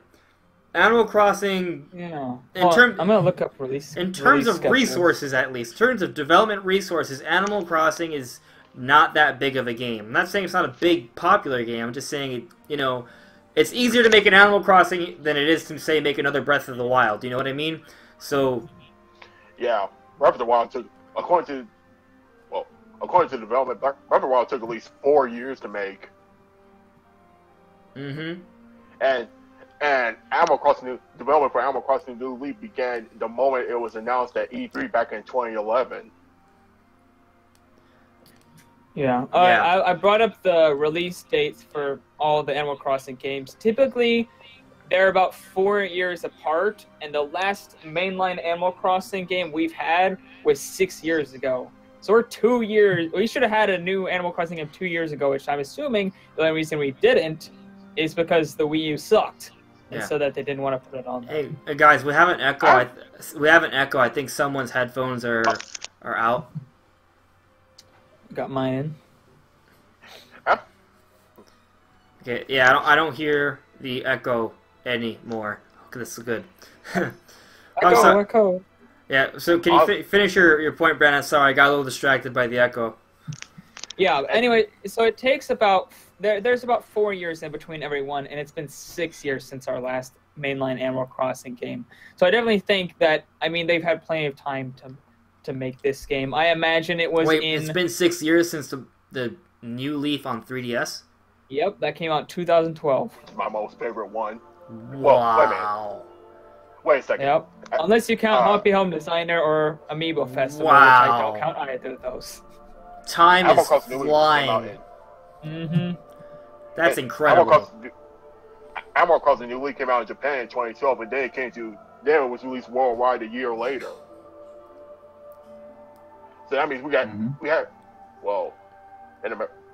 Animal Crossing... Yeah. I'm going to look up release. In terms of resources, at least. In terms of development resources, Animal Crossing is not that big of a game. I'm not saying it's not a big, popular game. I'm just saying, you know, it's easier to make an Animal Crossing than it is to, say, make another Breath of the Wild. Do you know what I mean? So... Yeah. Breath of the Wild took... According to the development, Breath of the Wild took at least 4 years to make. Mm-hmm. And Animal Crossing development for Animal Crossing New Leaf began the moment it was announced at E3 back in 2011. Yeah. I brought up the release dates for all the Animal Crossing games. Typically, they're about 4 years apart, and the last mainline Animal Crossing game we've had was 6 years ago. So we're 2 years... We should have had a new Animal Crossing game 2 years ago, which I'm assuming the only reason we didn't is because the Wii U sucked. And so that they didn't want to put it on there. Hey, guys, we have an echo. We have an echo. I think someone's headphones are out. Got mine in. Okay, yeah, I don't hear the echo anymore. Okay, this is good. Echo. Yeah, so can you finish your point, Brandon? Sorry, I got a little distracted by the echo. Yeah, anyway, so it takes about... There's about 4 years in between every one, and it's been 6 years since our last mainline Animal Crossing game. So I definitely think that, I mean, they've had plenty of time to make this game. I imagine it was it's been 6 years since the New Leaf on 3DS? Yep, that came out in 2012. It's my most favorite one. Wow. Wait a second. Yep. Unless you count Happy Home Designer or Amiibo Festival, which wow. I don't count either of those. Time is flying. Mm-hmm. That's incredible. Animal Crossing New Leaf came out in Japan in 2012, and then it was released worldwide a year later. So that means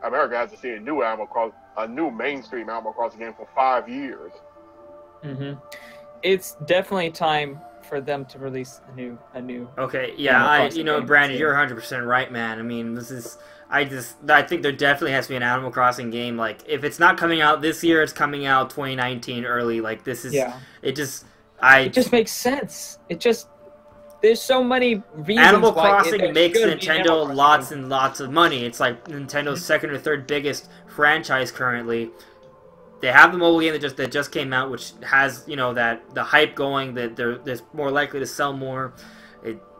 America hasn't seen a new mainstream Animal Crossing game for 5 years. Mm-hmm. It's definitely time for them to release a new. Okay, yeah, Brandon, you're 100% right, man. I mean, I think there definitely has to be an Animal Crossing game. Like, if it's not coming out this year, it's coming out 2019 early. Like, this is, it just makes sense. There's so many reasons Animal Crossing makes Nintendo lots and lots of money. It's like Nintendo's second or third biggest franchise currently. They have the mobile game that just came out, which has the hype going that they're more likely to sell more.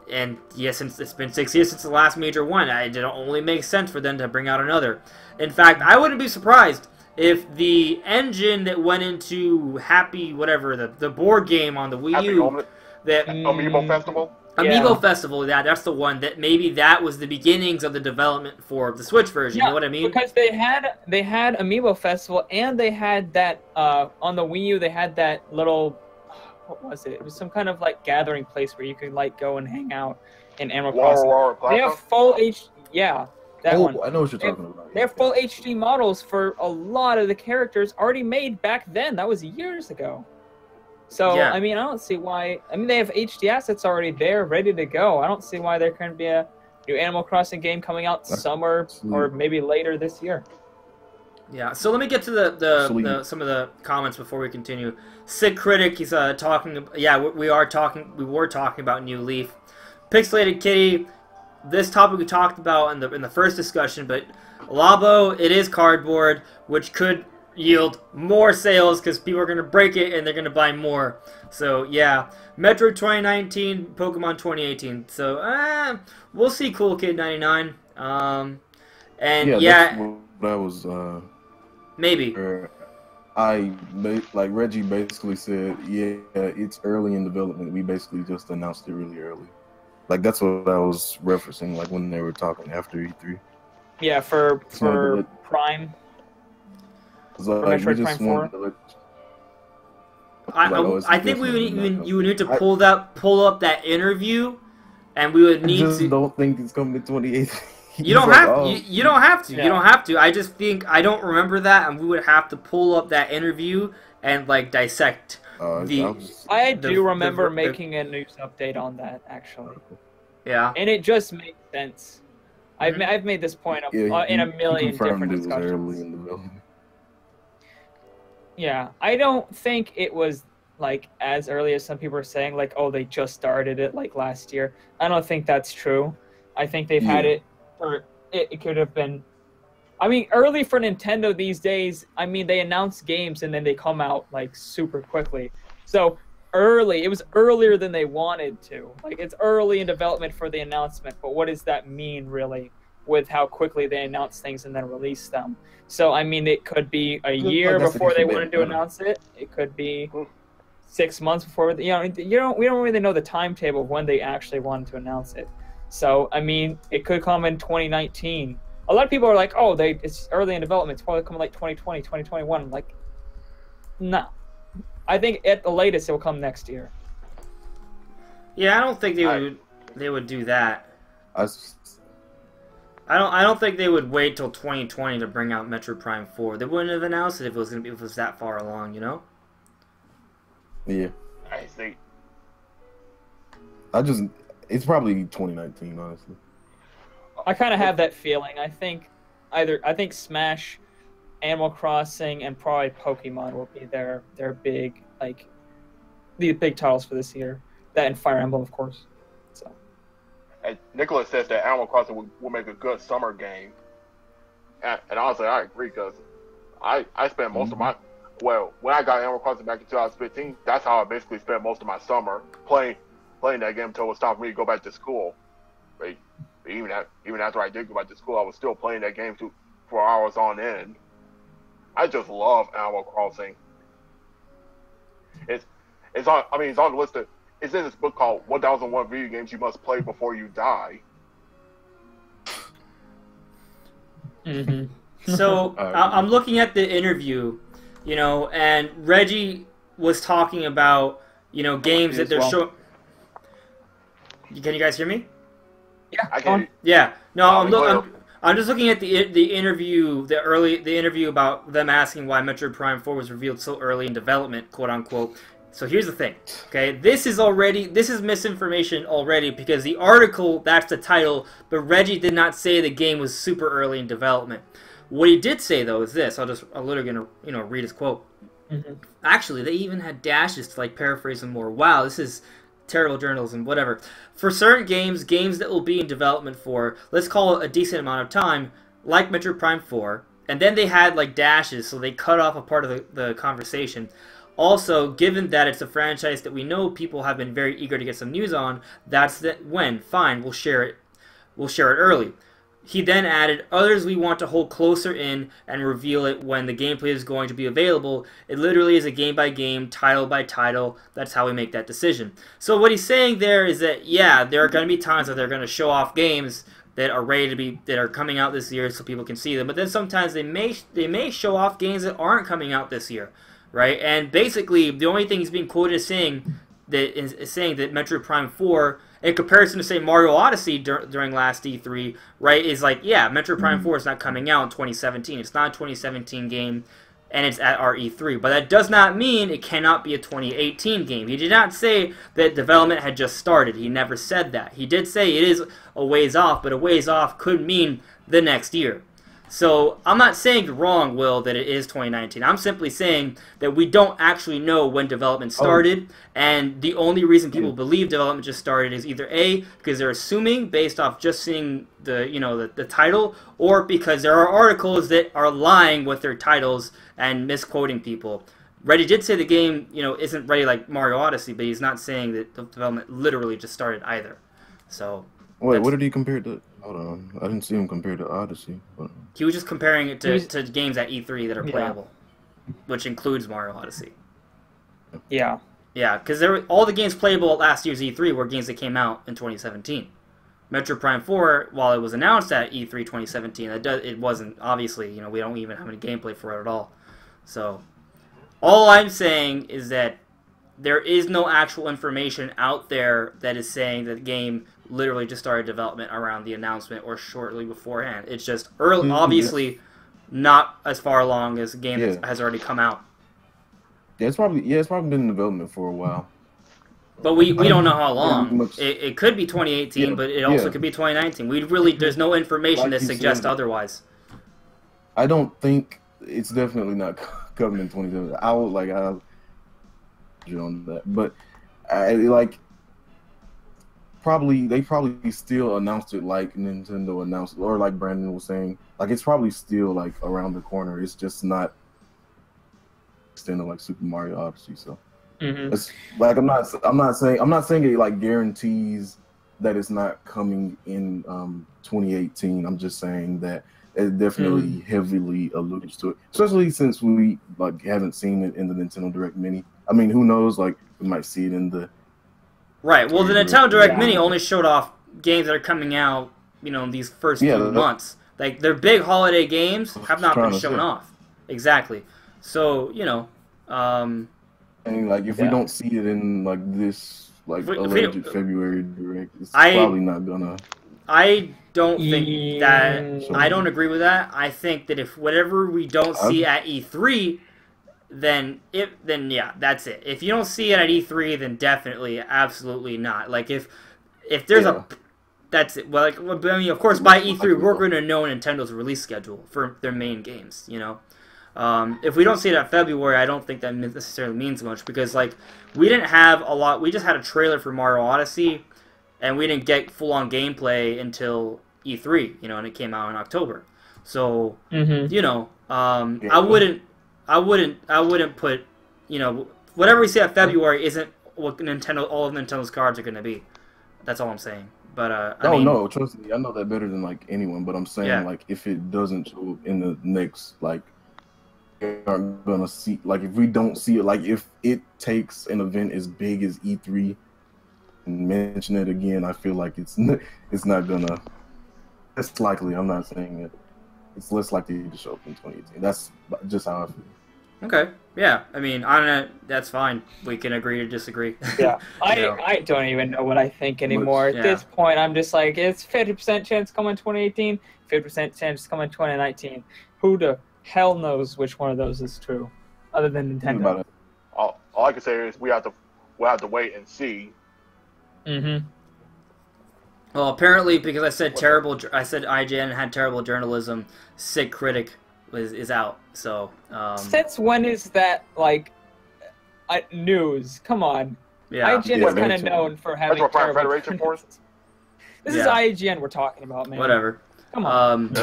And yes, since it's been 6 years since the last major one, it only makes sense for them to bring out another. In fact, I wouldn't be surprised if the engine that went into the board game on the Wii U, Amiibo Festival. Amiibo Festival, that's the one that maybe that was the beginnings of the development for the Switch version. You know what I mean? Because they had Amiibo Festival, and they had that on the Wii U. They had that little, what was it? It was some kind of like gathering place where you could like go and hang out in Animal Crossing. They have full that one. I know what you're talking about. They have full HD models for a lot of the characters already made back then. That was years ago. So, I mean, I don't see why... I mean, they have HD assets already there, ready to go. I don't see why there couldn't be a new Animal Crossing game coming out summer or maybe later this year. Yeah, so let me get to some of the comments before we continue. Sick Critic, he's talking... Yeah, we were talking about New Leaf. Pixelated Kitty, this topic we talked about in the first discussion, but Labo, it is cardboard, which could yield more sales because people are going to break it and they're going to buy more. So yeah, Metro 2019, Pokemon 2018. So we'll see. Cool Kid 99. And that's what I was maybe. Like Reggie basically said, yeah, it's early in development. We basically just announced it really early. Like that's what I was referencing, like when they were talking after E3. Yeah, for Prime. So, like, we just wanted to I think you would need to pull up that interview, and we would need to. Don't think it's coming to 2018. You don't have you don't have to. Yeah. You don't have to. I just think I don't remember that, and we would have to pull up that interview and like dissect I do remember making a news update on that actually. Yeah, and it just makes sense. I've made this point in a million different discussions. Yeah, I don't think it was like as early as some people are saying. Like, oh, they just started it like last year. I don't think that's true. I think they've had it, or it could have been. I mean, early for Nintendo these days. I mean, they announce games and then they come out like super quickly. So early, it was earlier than they wanted to. Like, it's early in development for the announcement, but what does that mean really with how quickly they announce things and then release them? So, I mean, it could be a year before they wanted to announce it. It could be 6 months before. We don't really know the timetable of when they actually wanted to announce it. So, I mean, it could come in 2019. A lot of people are like, oh, it's early in development. It's probably coming like 2020, 2021. I'm like, no. I think at the latest it will come next year. Yeah, I don't think they would do that. I don't think they would wait till 2020 to bring out Metro Prime 4. They wouldn't have announced it if it was that far along, you know? Yeah. I see. It's probably 2019, honestly. I kind of have that feeling. I think Smash, Animal Crossing, and probably Pokemon will be their big, like, the big titles for this year. That and Fire Emblem, of course. So. And Nicholas says that Animal Crossing will make a good summer game. And honestly, I agree, because I spent most of my... Well, when I got Animal Crossing back in 2015, that's how I basically spent most of my summer playing that game until it was time for me to go back to school. But even after I did go back to school, I was still playing that game for hours on end. I just love Animal Crossing. It's on the list of... It's in this book called 1001 Video Games You Must Play Before You Die. Mm-hmm. So, I'm looking at the interview, and Reggie was talking about, games that they're showing... Can you guys hear me? Yeah, I can. Yeah. No, I'm just looking at the interview, the interview about them asking why Metroid Prime 4 was revealed so early in development, quote unquote. So here's the thing, okay? This is misinformation already, because the article, that's the title, but Reggie did not say the game was super early in development. What he did say though is this. I'm literally gonna read his quote. Mm-hmm. Actually, they even had dashes to like paraphrase him more. Wow, this is terrible journalism, whatever. For certain games that will be in development for, let's call it a decent amount of time, like Metroid Prime 4, and then they had like dashes, so they cut off a part of the conversation. Also, given that it's a franchise that we know people have been very eager to get some news on, fine, we'll share it early. He then added, others we want to hold closer in and reveal it when the gameplay is going to be available. It literally is a game-by-game, title-by-title. That's how we make that decision. So what he's saying there is that, yeah, there are going to be times that they're going to show off games that are that are coming out this year so people can see them. But then sometimes they may show off games that aren't coming out this year, right? And basically, the only thing he's being quoted as saying that Metroid Prime 4, in comparison to, say, Mario Odyssey during last E3, right, is like, yeah, Metroid Prime 4 is not coming out in 2017. It's not a 2017 game, and it's at our E3. But that does not mean it cannot be a 2018 game. He did not say that development had just started. He never said that. He did say it is a ways off, but a ways off could mean the next year. So I'm not saying you're wrong, Will, that it is 2019. I'm simply saying that we don't actually know when development started, and the only reason people believe development just started is either A, because they're assuming based off just seeing the title, or because there are articles that are lying with their titles and misquoting people. Reddit did say the game, isn't ready like Mario Odyssey, but he's not saying that the development literally just started either. So. Wait, what did he compare to? Hold on, I didn't see him compared to Odyssey. He was just comparing it to games at E3 that are playable, which includes Mario Odyssey. Yeah. Yeah, because all the games playable at last year's E3 were games that came out in 2017. Metro Prime 4, while it was announced at E3 2017, it wasn't, obviously, we don't even have any gameplay for it at all. So, all I'm saying is that there is no actual information out there that is saying that the game literally just started development around the announcement or shortly beforehand. It's just early, obviously not as far along as a game that has already come out. Yeah, it's probably been in development for a while. But we don't know how long. It could be 2018, but it also could be 2019. There's no information that suggests otherwise. I don't think it's definitely not coming in 2017. I'll on that, but they probably still announced it like Nintendo announced, or like Brandon was saying, like it's probably still like around the corner. It's just not extended like Super Mario Odyssey. So it's like I'm not saying it like guarantees that it's not coming in 2018. I'm just saying that it definitely heavily alludes to it, especially since we like haven't seen it in the Nintendo Direct Mini. I mean, who knows? Like, we might see it in the... Right, well, the Nintendo Direct Mini only showed off games that are coming out, in these first few months. Like, their big holiday games have not been shown off. Exactly. So, and, like, if we don't see it in, like, this, like, alleged February Direct, it's probably not gonna... I don't think that... I don't agree with that. I think that if whatever we don't see at E3... Then yeah, that's it. If you don't see it at E3, then definitely, absolutely not. Like if there's that's it. Well, like I mean, of course, by E3 we're going to know Nintendo's release schedule for their main games. If we don't see it at February, I don't think that necessarily means much because like we didn't have a lot. We just had a trailer for Mario Odyssey, and we didn't get full on gameplay until E3. And it came out in October. So I wouldn't put, whatever we see at February isn't what all of Nintendo's cards are going to be. That's all I'm saying. But no, trust me, I know that better than like anyone. But I'm saying like if it doesn't show up in the next like, we aren't gonna see like if we don't see it like if it takes an event as big as E3 and mention it again, I feel like it's not gonna. It's likely. I'm not saying it. It's less likely to show up in 2018. That's just how I feel. Okay. Yeah. I mean, that's fine. We can agree to disagree. Yeah. I don't even know what I think anymore. At this point, I'm just like, it's 50% chance come in 2018, 50% chance come in 2019. Who the hell knows which one of those is true, other than Nintendo? All I can say is we'll have to wait and see. Well, apparently, because I said IGN had terrible journalism, Sick Critic is out. So since when is that like news? Come on, IGN is kind of known for having terrible Federation Force. This is IGN we're talking about, man. Whatever. Come on.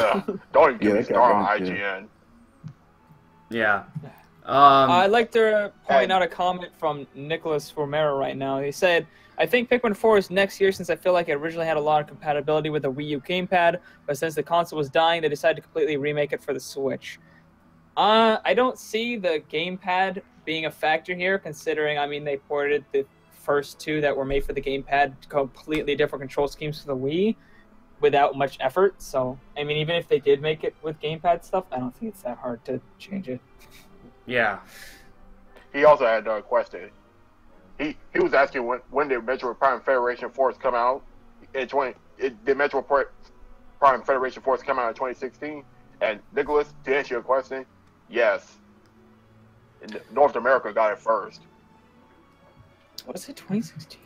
Don't even get me started on IGN. Yeah. I'd like to point out a comment from Nicholas Romero right now. He said, I think Pikmin 4 is next year since I feel like it originally had a lot of compatibility with the Wii U gamepad, but since the console was dying, they decided to completely remake it for the Switch. I don't see the gamepad being a factor here, considering, I mean, they ported the first two that were made for the gamepad to completely different control schemes for the Wii without much effort. So, I mean, even if they did make it with gamepad stuff, I don't think it's that hard to change it. Yeah. He also had a question. He was asking when did Metroid Prime Federation Force come out? Did Metroid Prime Federation Force come out in 2016? And Nicholas, to answer your question, yes. North America got it first. Was it 2016?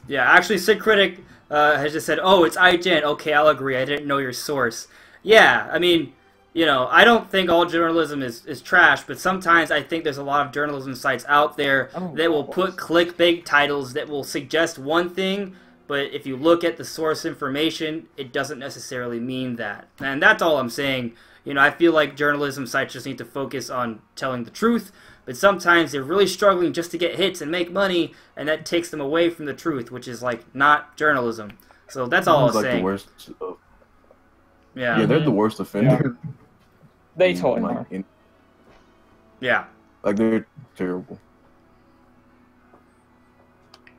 Yeah, actually, Sid Critic has just said, "Oh, it's IGN." Okay, I'll agree. I didn't know your source. Yeah, I mean, I don't think all journalism is trash, but sometimes I think there's a lot of journalism sites out there that will put clickbait titles that will suggest one thing, but if you look at the source information, it doesn't necessarily mean that. And that's all I'm saying. I feel like journalism sites just need to focus on telling the truth, but sometimes they're really struggling just to get hits and make money, and that takes them away from the truth, which is like not journalism. So that's all I was saying. The worst. Yeah, they're the worst offender. Yeah. They totally are. Yeah. Like, they're terrible.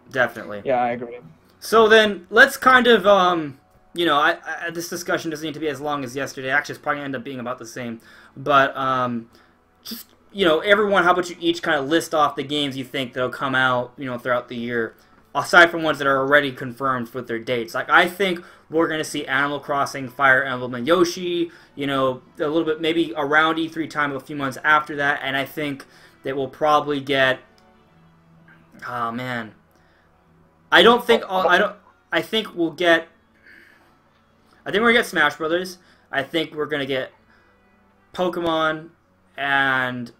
Definitely. Yeah, I agree. So then, let's kind of, this discussion doesn't need to be as long as yesterday. Actually, it's probably going to end up being about the same. But, just, everyone, how about you each kind of list off the games you think that'll come out, throughout the year, aside from ones that are already confirmed with their dates. Like, I think we're going to see Animal Crossing, Fire Emblem, and Yoshi, a little bit, maybe around E3 time, a few months after that, and I think that we'll probably get, oh, man. I think we're going to get Smash Brothers. I think we're going to get Pokemon, and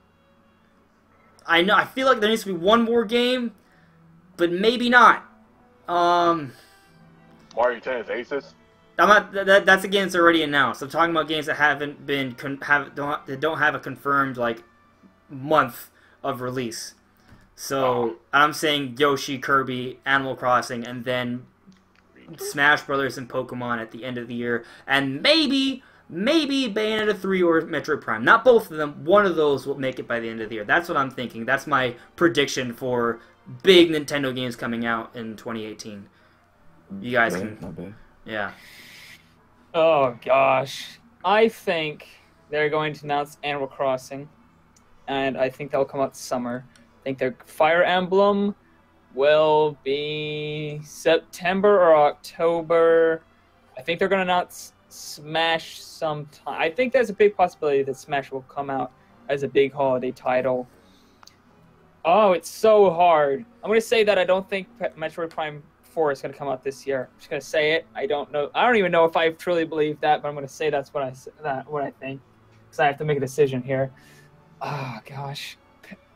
I feel like there needs to be one more game, but maybe not. Mario Tennis Aces. That's a game that's already announced. I'm talking about games that haven't been that don't have a confirmed month of release. So I'm saying Yoshi, Kirby, Animal Crossing, and then Smash Brothers and Pokemon at the end of the year, and maybe Bayonetta 3 or Metroid Prime. Not both of them. One of those will make it by the end of the year. That's what I'm thinking. That's my prediction for big Nintendo games coming out in 2018. You guys Not bad. Yeah. Oh gosh, I think they're going to announce Animal Crossing, and I think that'll come out summer. I think their Fire Emblem will be September or October. I think they're going to announce Smash sometime. I think there's a big possibility that Smash will come out as a big holiday title. Oh, it's so hard. I'm going to say that I don't think Metroid Prime 4 is going to come out this year. I'm just going to say it. I don't know. I don't even know if I truly believe that, but I'm going to say that's what I think, because I have to make a decision here. Oh, gosh.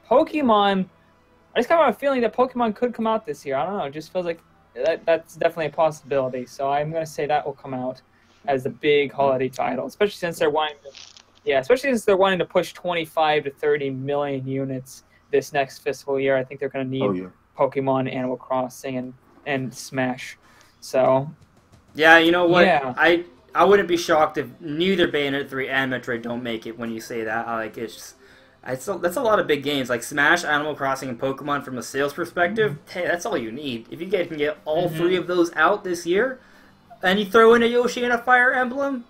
Pokemon, I just kind of have a feeling that Pokemon could come out this year. I don't know. It just feels like that's definitely a possibility. So I'm going to say that will come out as a big holiday title, especially since they're wanting to push 25 to 30 million units this next fiscal year. I think they're going to need Pokemon, Animal Crossing, and Smash. So yeah, you know what? Yeah. I wouldn't be shocked if neither Bayonetta 3 and Metroid don't make it when you say that. That's a lot of big games. Like Smash, Animal Crossing, and Pokemon from a sales perspective, hey, that's all you need. If you guys can get all three of those out this year, and you throw in a Yoshi and a Fire Emblem,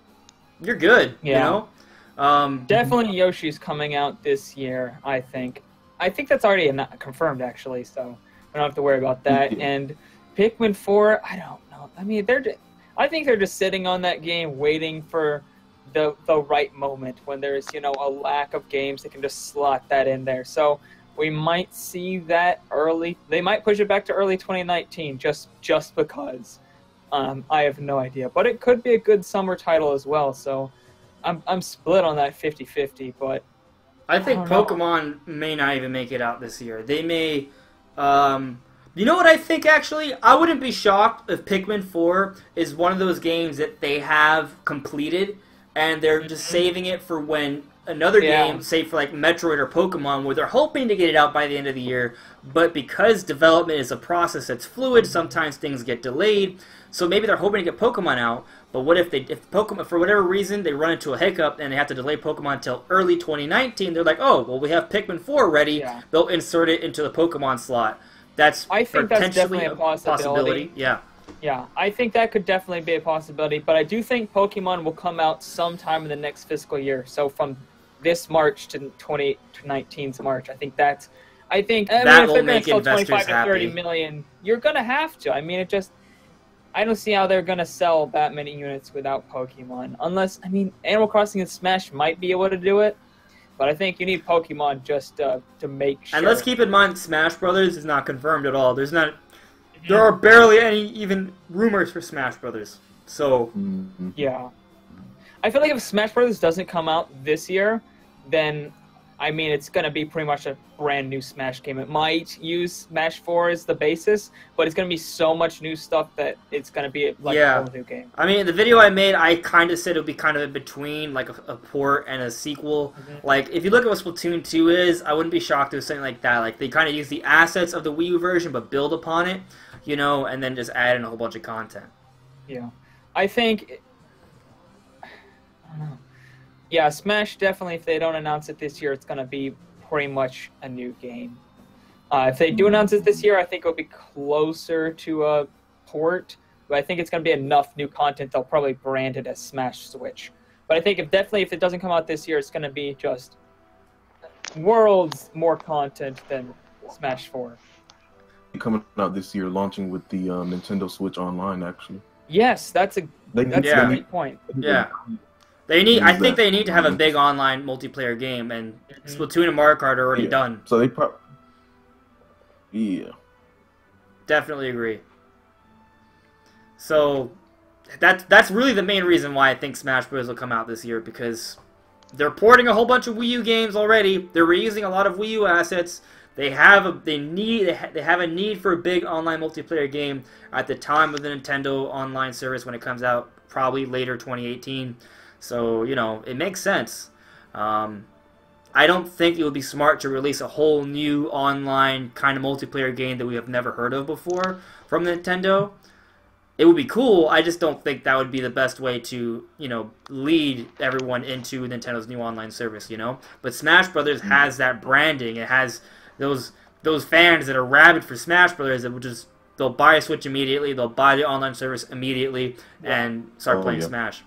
you're good, Definitely Yoshi's coming out this year, I think. I think that's already confirmed, actually, so I don't have to worry about that. And Pikmin 4, I don't know. I mean, I think they're just sitting on that game waiting for the right moment when there's, a lack of games. They can just slot that in there. So we might see that early. They might push it back to early 2019 just because. I have no idea. But it could be a good summer title as well. So I'm split on that 50-50, but I think Pokemon may not even make it out this year. They may... you know what I think, actually? I wouldn't be shocked if Pikmin 4 is one of those games that they have completed, and they're just saving it for when another game, say for like Metroid or Pokemon, where they're hoping to get it out by the end of the year, but because development is a process that's fluid, sometimes things get delayed, so maybe they're hoping to get Pokemon out, but what if Pokemon, for whatever reason, they run into a hiccup and they have to delay Pokemon until early 2019, they're like, oh, well, we have Pikmin 4 ready, they'll insert it into the Pokemon slot. I think that's definitely a possibility. Yeah, I think that could definitely be a possibility, but I do think Pokemon will come out sometime in the next fiscal year. So from this March to 2019's March, I think that if they're going to sell 25 to 30 million, you're going to have to. I mean, I don't see how they're going to sell that many units without Pokemon. Unless, Animal Crossing and Smash might be able to do it, but I think you need Pokemon just to make sure. And let's keep in mind, Smash Brothers is not confirmed at all. There are barely any even rumors for Smash Brothers. So yeah, I feel like if Smash Brothers doesn't come out this year, then I mean it's gonna be pretty much a brand new Smash game. It might use Smash 4 as the basis, but it's gonna be so much new stuff that it's gonna be like a whole new game. I mean, the video I made, I kind of said it would be kind of in between, like a port and a sequel. Like, if you look at what Splatoon 2 is, I wouldn't be shocked if it was something like that. Like, they kind of use the assets of the Wii U version, but build upon it, you know, and then just add in a whole bunch of content. Yeah. I think... I don't know. Yeah, Smash definitely, if they don't announce it this year, it's going to be pretty much a new game. If they do announce it this year, I think it'll be closer to a port, but I think it's going to be enough new content, they'll probably brand it as Smash Switch. But I think if it doesn't come out this year, it's going to be just worlds more content than Smash 4. Coming out this year, launching with the Nintendo Switch Online, actually. Yes, that's a great point. Yeah. I think they need to have a big online multiplayer game, and Splatoon and Mario Kart are already done. So they probably... Yeah. Definitely agree. So, that's really the main reason why I think Smash Bros. Will come out this year, because they're porting a whole bunch of Wii U games already. They're reusing a lot of Wii U assets. They have a need for a big online multiplayer game at the time of the Nintendo Online service when it comes out, probably later 2018. So, you know, it makes sense. I don't think it would be smart to release a whole new online kind of multiplayer game that we have never heard of before from Nintendo. It would be cool, I just don't think that would be the best way to, you know, lead everyone into Nintendo's new online service, you know? But Smash Brothers has that branding. It has those fans that are rabid for Smash Brothers that will just, they'll buy a Switch immediately, they'll buy the online service immediately, and start playing Smash.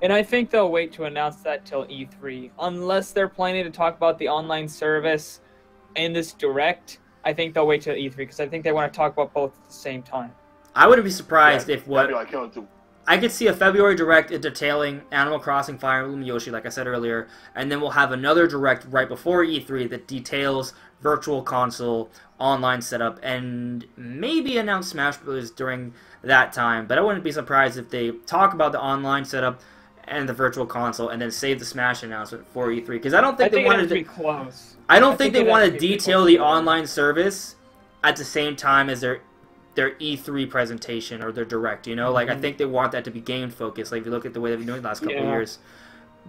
And I think they'll wait to announce that till E3. Unless they're planning to talk about the online service in this Direct, I think they'll wait till E3, because I think they want to talk about both at the same time. I wouldn't be surprised if I could see a February Direct detailing Animal Crossing, Fire Emblem, Yoshi, like I said earlier, and then we'll have another Direct right before E3 that details Virtual Console, online setup, and maybe announce Smash Bros. During that time. But I wouldn't be surprised if they talk about the online setup and the Virtual Console, and then save the Smash announcement for E3. Because I don't think they wanted to be close. I don't think they want to detail the online service at the same time as their E3 presentation or their Direct. You know, like I think they want that to be game focused. Like if you look at the way they've been doing it the last couple of years.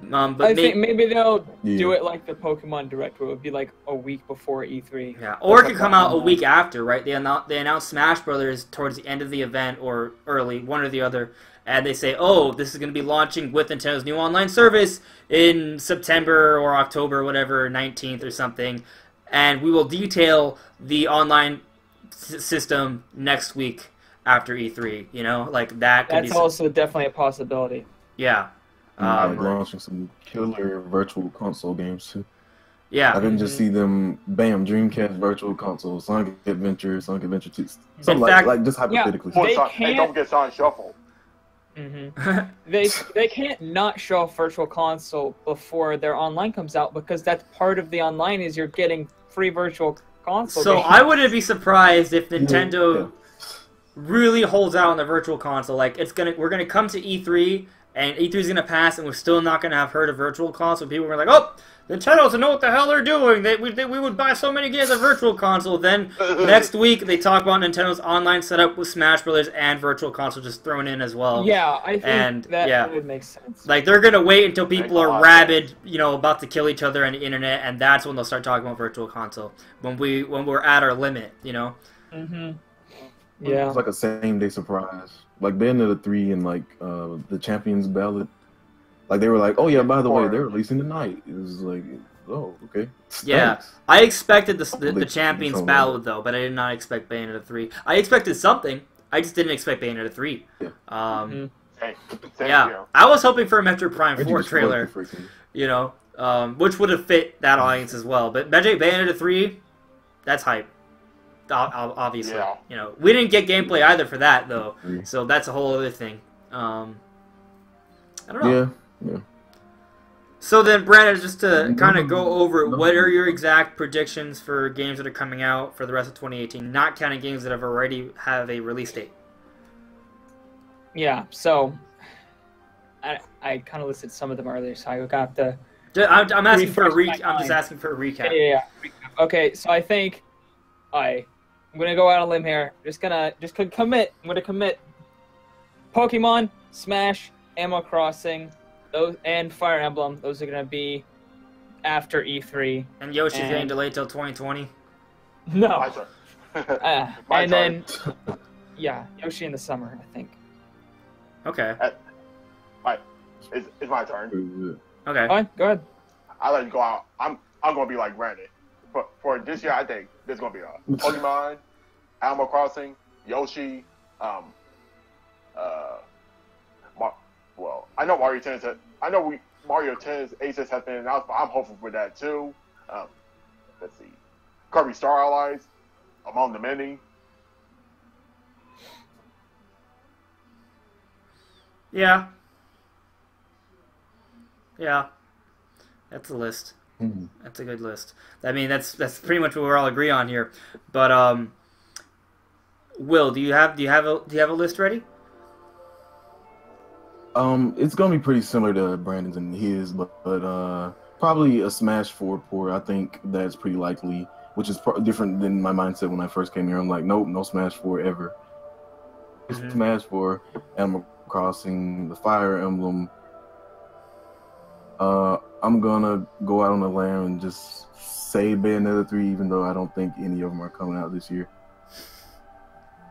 But I think maybe they'll do it like the Pokemon Direct, where it would be like a week before E3. Yeah, or it could come out a week after, right? They announce Smash Brothers towards the end of the event or early, one or the other. And they say, oh, this is going to be launching with Nintendo's new online service in September or October, whatever, 19th or something. And we will detail the online system next week after E3, you know? Like, that could That's also definitely a possibility. Yeah. Launching some killer Virtual Console games, too. Yeah. I can just see them, bam, Dreamcast Virtual Console, Sonic Adventure 2, something like just hypothetically. They don't get Sonic Shuffle. They can't not show off Virtual Console before their online comes out, because that's part of the online is you're getting free Virtual Console. So games. I wouldn't be surprised if Nintendo really holds out on the Virtual Console. Like we're gonna come to E3 and E3's gonna pass, and we're still not gonna have heard of Virtual Console. People are like, oh, Nintendo doesn't know what the hell they're doing. We would buy so many games of Virtual Console. Then next week they talk about Nintendo's online setup with Smash Brothers and Virtual Console just thrown in as well. Yeah, I think that would make sense. Like they're gonna wait until people are rabid, you know, about to kill each other on the internet, and that's when they'll start talking about Virtual Console. When we're at our limit, you know. Yeah, it's like a same-day surprise, like Bayonetta 3 and like the Champions Ballad. Like, they were like, oh, yeah, by the way, they're releasing tonight. It was like, oh, okay. Yeah. Thanks. I expected the Champions Ballad, though, but I did not expect Bayonetta 3. I expected something. I just didn't expect Bayonetta 3. Yeah. Yeah. I was hoping for a Metroid Prime 4 trailer, you know, which would have fit that audience as well. But Bayonetta 3, that's hype. Obviously. Yeah. You know, we didn't get gameplay either for that, though. So that's a whole other thing. I don't know. Yeah. So then, Brandon, just to kind of go over it, what are your exact predictions for games that are coming out for the rest of 2018, not counting games that already have a release date? Yeah, so I kind of listed some of them earlier, so I got the. I'm asking for a refresh my I'm just mind. asking for a recap. Yeah. Okay, so I think I'm gonna go out on a limb here. Commit. I'm gonna commit. Pokemon, Smash, Animal Crossing, those and Fire Emblem. Those are gonna be after E3. And Yoshi's getting delayed till 2020. No. My turn. My And turn. then, yeah, Yoshi in the summer, I think. Okay. It's my turn. Okay. Fine, go ahead. I let you go out. I'm gonna be like Brandon. For this year, I think there's gonna be a Pokemon, Animal Crossing, Yoshi, well, I know Mario Tennis. Mario Tennis Aces has been announced, but I'm hopeful for that too. Let's see, Kirby Star Allies, among the many. Yeah. Yeah. That's a list. That's a good list. I mean, that's pretty much what we're all agree on here. But Will, do you have a list ready? It's gonna be pretty similar to Brandon's and his, but probably a Smash 4 port. I think that's pretty likely, which is different than my mindset when I first came here. I'm like, nope, no Smash 4 ever. Smash 4, Animal Crossing, the Fire Emblem. I'm gonna go out on a limb and just say Bayonetta 3, even though I don't think any of them are coming out this year.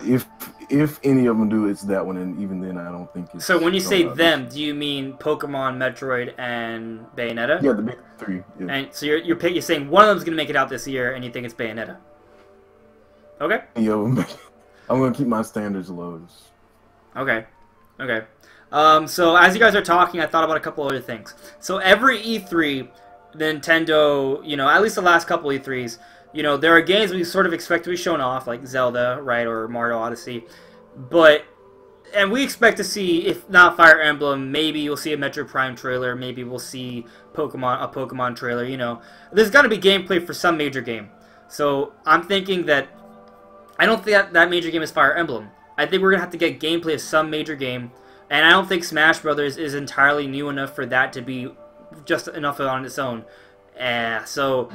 If any of them do, it's that one, and even then, I don't think it's. So when you say them, do you mean Pokemon, Metroid, and Bayonetta? Yeah, the big three. Yeah. And so you're saying one of them's gonna make it out this year, and you think it's Bayonetta. Okay. Any of them. I'm gonna keep my standards low. Okay. Okay. So as you guys are talking, I thought about a couple other things. So every E3, Nintendo, at least the last couple E3s, there are games we sort of expect to be shown off, like Zelda, right, or Mario Odyssey. And we expect to see, if not Fire Emblem, maybe you'll see a Metro Prime trailer, maybe we'll see a Pokemon trailer, There's got to be gameplay for some major game. So I'm thinking that I don't think that major game is Fire Emblem. I think we're going to have to get gameplay of some major game. And I don't think Smash Brothers is entirely new enough for that to be just enough on its own. So,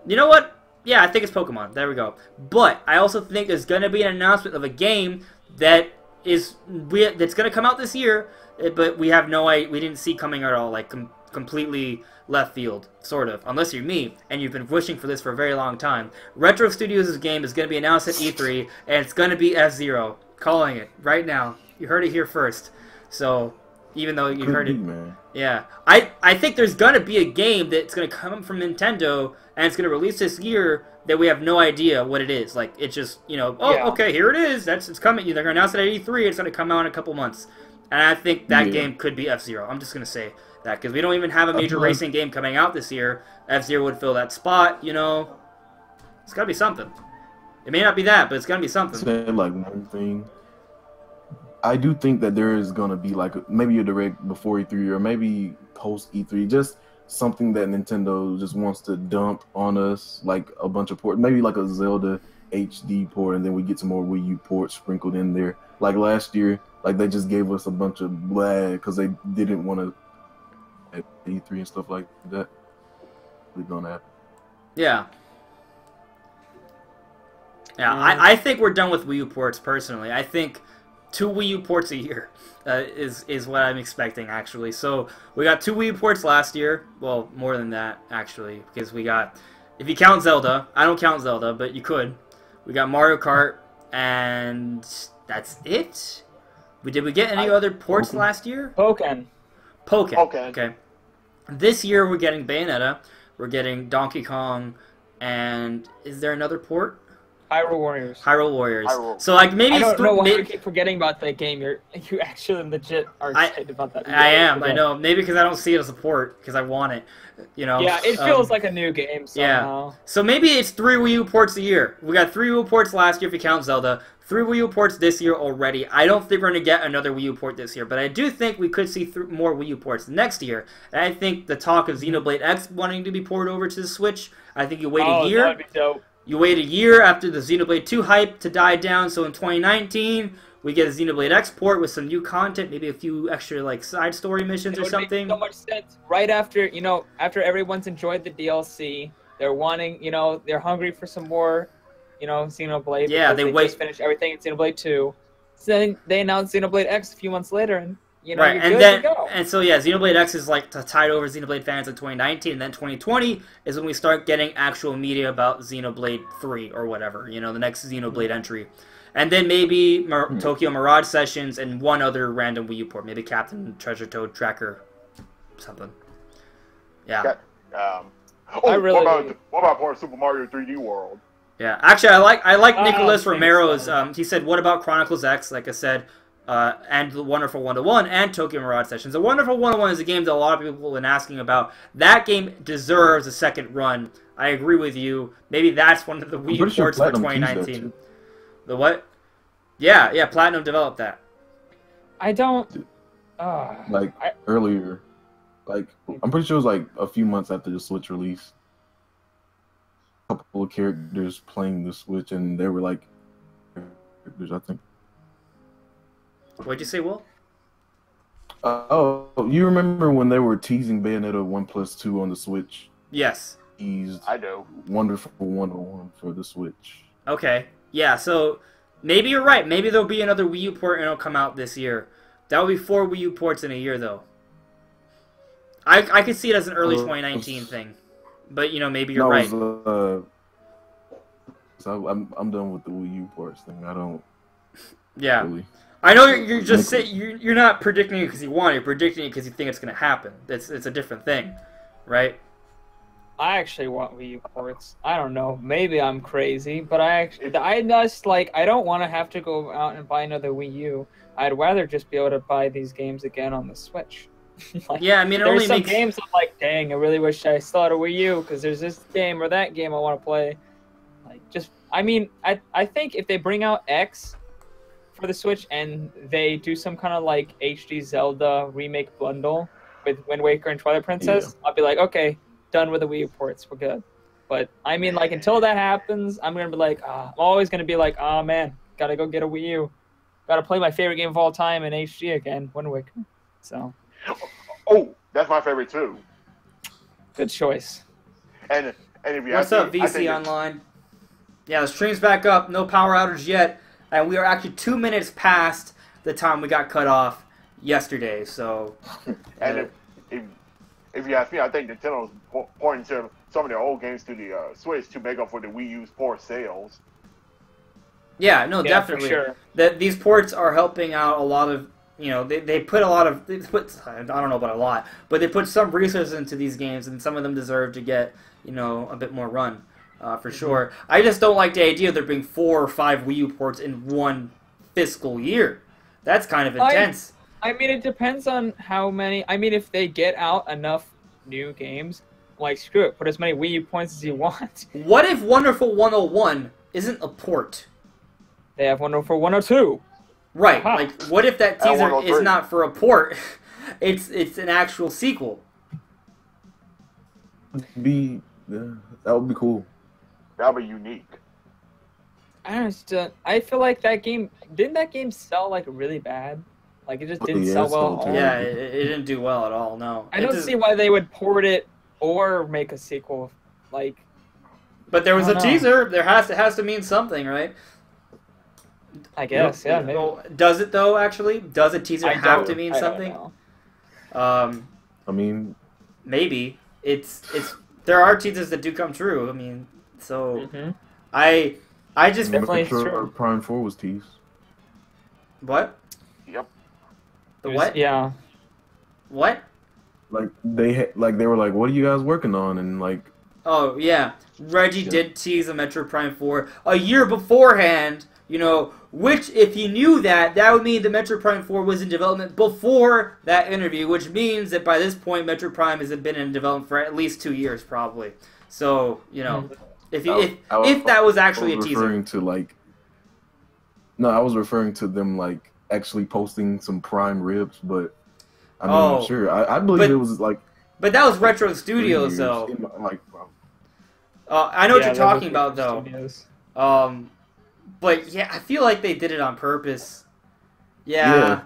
you know what? Yeah, I think it's Pokemon. There we go. But I also think there's going to be an announcement of a game that's going to come out this year, but we have no idea, we didn't see coming at all, like completely left field, sort of. Unless you're me, and you've been wishing for this for a very long time. Retro Studios' game is going to be announced at E3, and it's going to be F-Zero. Calling it right now. You heard it here first. So, even though you heard it, man. Yeah, I think there's gonna be a game that's gonna come from Nintendo and it's gonna release this year that we have no idea what it is. Like it's just okay, here it is. It's coming. They're gonna announce it at E3. It's gonna come out in a couple months, and I think that game could be F-Zero. I'm just gonna say that because we don't even have a major racing game coming out this year. F-Zero would fill that spot. It's gotta be something. It may not be that, but it's gonna be something. Say like one thing. I do think that there is going to be like maybe a direct before E3 or maybe post E3, just something that Nintendo just wants to dump on us, like a bunch of ports, maybe like a Zelda HD port, and then we get some more Wii U ports sprinkled in there. Like last year, like they just gave us a bunch of blah because they didn't want to at E3 and stuff like that. We're going to happen. Yeah. Yeah, I think we're done with Wii U ports personally. I think 2 Wii U ports a year is what I'm expecting, actually. So, we got 2 Wii U ports last year. Well, more than that, actually. Because we got, if you count Zelda, I don't count Zelda, but you could. We got Mario Kart, and that's it? Did we get any other ports last year? Pokken. Okay. This year, we're getting Bayonetta. We're getting Donkey Kong. And is there another port? Hyrule Warriors. So like maybe I don't know why you keep forgetting about that game. You actually legit are excited about that. I am. I know. Maybe because I don't see it as a port because I want it. Yeah, it feels like a new game somehow. Yeah. So maybe it's 3 Wii U ports a year. We got 3 Wii U ports last year if you count Zelda. 3 Wii U ports this year already. I don't think we're going to get another Wii U port this year, but I do think we could see more Wii U ports next year. And I think the talk of Xenoblade X wanting to be ported over to the Switch. I think you wait a year. That'd be dope. You wait a year after the Xenoblade 2 hype to die down, so in 2019, we get a Xenoblade X port with some new content, maybe a few extra like side story missions or something. Make so much sense. Right after after everyone's enjoyed the DLC, they're wanting they're hungry for some more Xenoblade. Yeah, they just finished everything in Xenoblade 2. So then they announced Xenoblade X a few months later, and right, you're and good then to go. and so yeah, Xenoblade X is like tied over Xenoblade fans in 2019, and then 2020 is when we start getting actual media about Xenoblade 3 or whatever, the next Xenoblade entry. And then maybe Tokyo Mirage Sessions and one other random Wii U port, maybe Captain Treasure Toad Tracker, something. Yeah. What about port Super Mario 3D World? Yeah, actually, I like Nicholas Romero's. He said, "What about Chronicles X?" Like I said, and the Wonderful 101 and Tokyo Mirage Sessions. The Wonderful 101 is a game that a lot of people have been asking about. That game deserves a second run. I agree with you. Maybe that's one of the Wii U ports for 2019. The what? Yeah, Platinum developed that. I don't... earlier. Like, I'm pretty sure it was like a few months after the Switch release. A couple of characters playing the Switch, and they were like... characters, I think. What'd you say, Will? You remember when they were teasing Bayonetta 1+2 on the Switch? Yes. I do. Wonderful 101 for the Switch. Okay. Yeah, so maybe you're right. Maybe there'll be another Wii U port and it'll come out this year. That will be 4 Wii U ports in a year, though. I could see it as an early 2019 thing. But, maybe you're right. So I'm done with the Wii U ports thing. I don't... Yeah. Really... I know you're just saying... You're not predicting it because you want it. You're predicting it because you think it's going to happen. It's a different thing. Right? I actually want Wii U ports. I don't know. Maybe I'm crazy, but I don't want to have to go out and buy another Wii U. I'd rather just be able to buy these games again on the Switch. Yeah, I mean, there's some games I'm like, dang, I really wish I still had a Wii U because there's this game or that game I want to play. I think if they bring out X for the Switch and they do some kind of like HD Zelda remake bundle with Wind Waker and Twilight Princess, I'll be like, okay, done with the Wii U ports, we're good. But I mean, like, until that happens, I'm gonna be like, I'm always gonna be like, oh man, gotta go get a Wii U, gotta play my favorite game of all time in HD again, Wind Waker. So. Oh, that's my favorite too. Good choice. And if you what's up, VC Online? Yeah, the stream's back up. No power outage yet, and we are actually 2 minutes past the time we got cut off yesterday. So. And if you ask me, I think Nintendo's pointing to some of their old games to the Switch to make up for the Wii U's poor sales. Yeah, no, definitely. For sure. That these ports are helping out a lot of. They put I don't know about a lot, but they put some resources into these games, and some of them deserve to get a bit more run, for sure. I just don't like the idea of there being 4 or 5 Wii U ports in one fiscal year. That's kind of intense. I mean, it depends on how many. I mean, if they get out enough new games, like, screw it, put as many Wii U points as you want. What if Wonderful 101 isn't a port? They have Wonderful 102. Right, like, what if that teaser is not for a port? It's an actual sequel. That would be cool. That would be unique. I feel like didn't that game sell, like, really bad? Like, it just didn't sell well. Yeah, it didn't do well at all, no. I don't see why they would port it or make a sequel, like... But there was a teaser. There has to mean something, right? I guess, yeah. Maybe. Well, does it though? Actually, does a teaser have to mean something? I mean, maybe it's. There are teasers that do come true. I mean, so I just definitely Metroid Prime 4 was teased. What? Yep. What? Yeah. What? Like they were like, "What are you guys working on?" And like. Oh yeah, Reggie did tease a Metroid Prime 4 a year beforehand. Which, if you knew that would mean the Metroid Prime 4 was in development before that interview, which means that by this point, Metroid Prime has been in development for at least 2 years, probably. So, if that was actually a teaser. I was referring to them, like, actually posting some Prime ribs, but, I mean, sure. I believe it was, like... But that was Retro Studios, though. I know what you're talking about, though. But yeah, I feel like they did it on purpose. Yeah.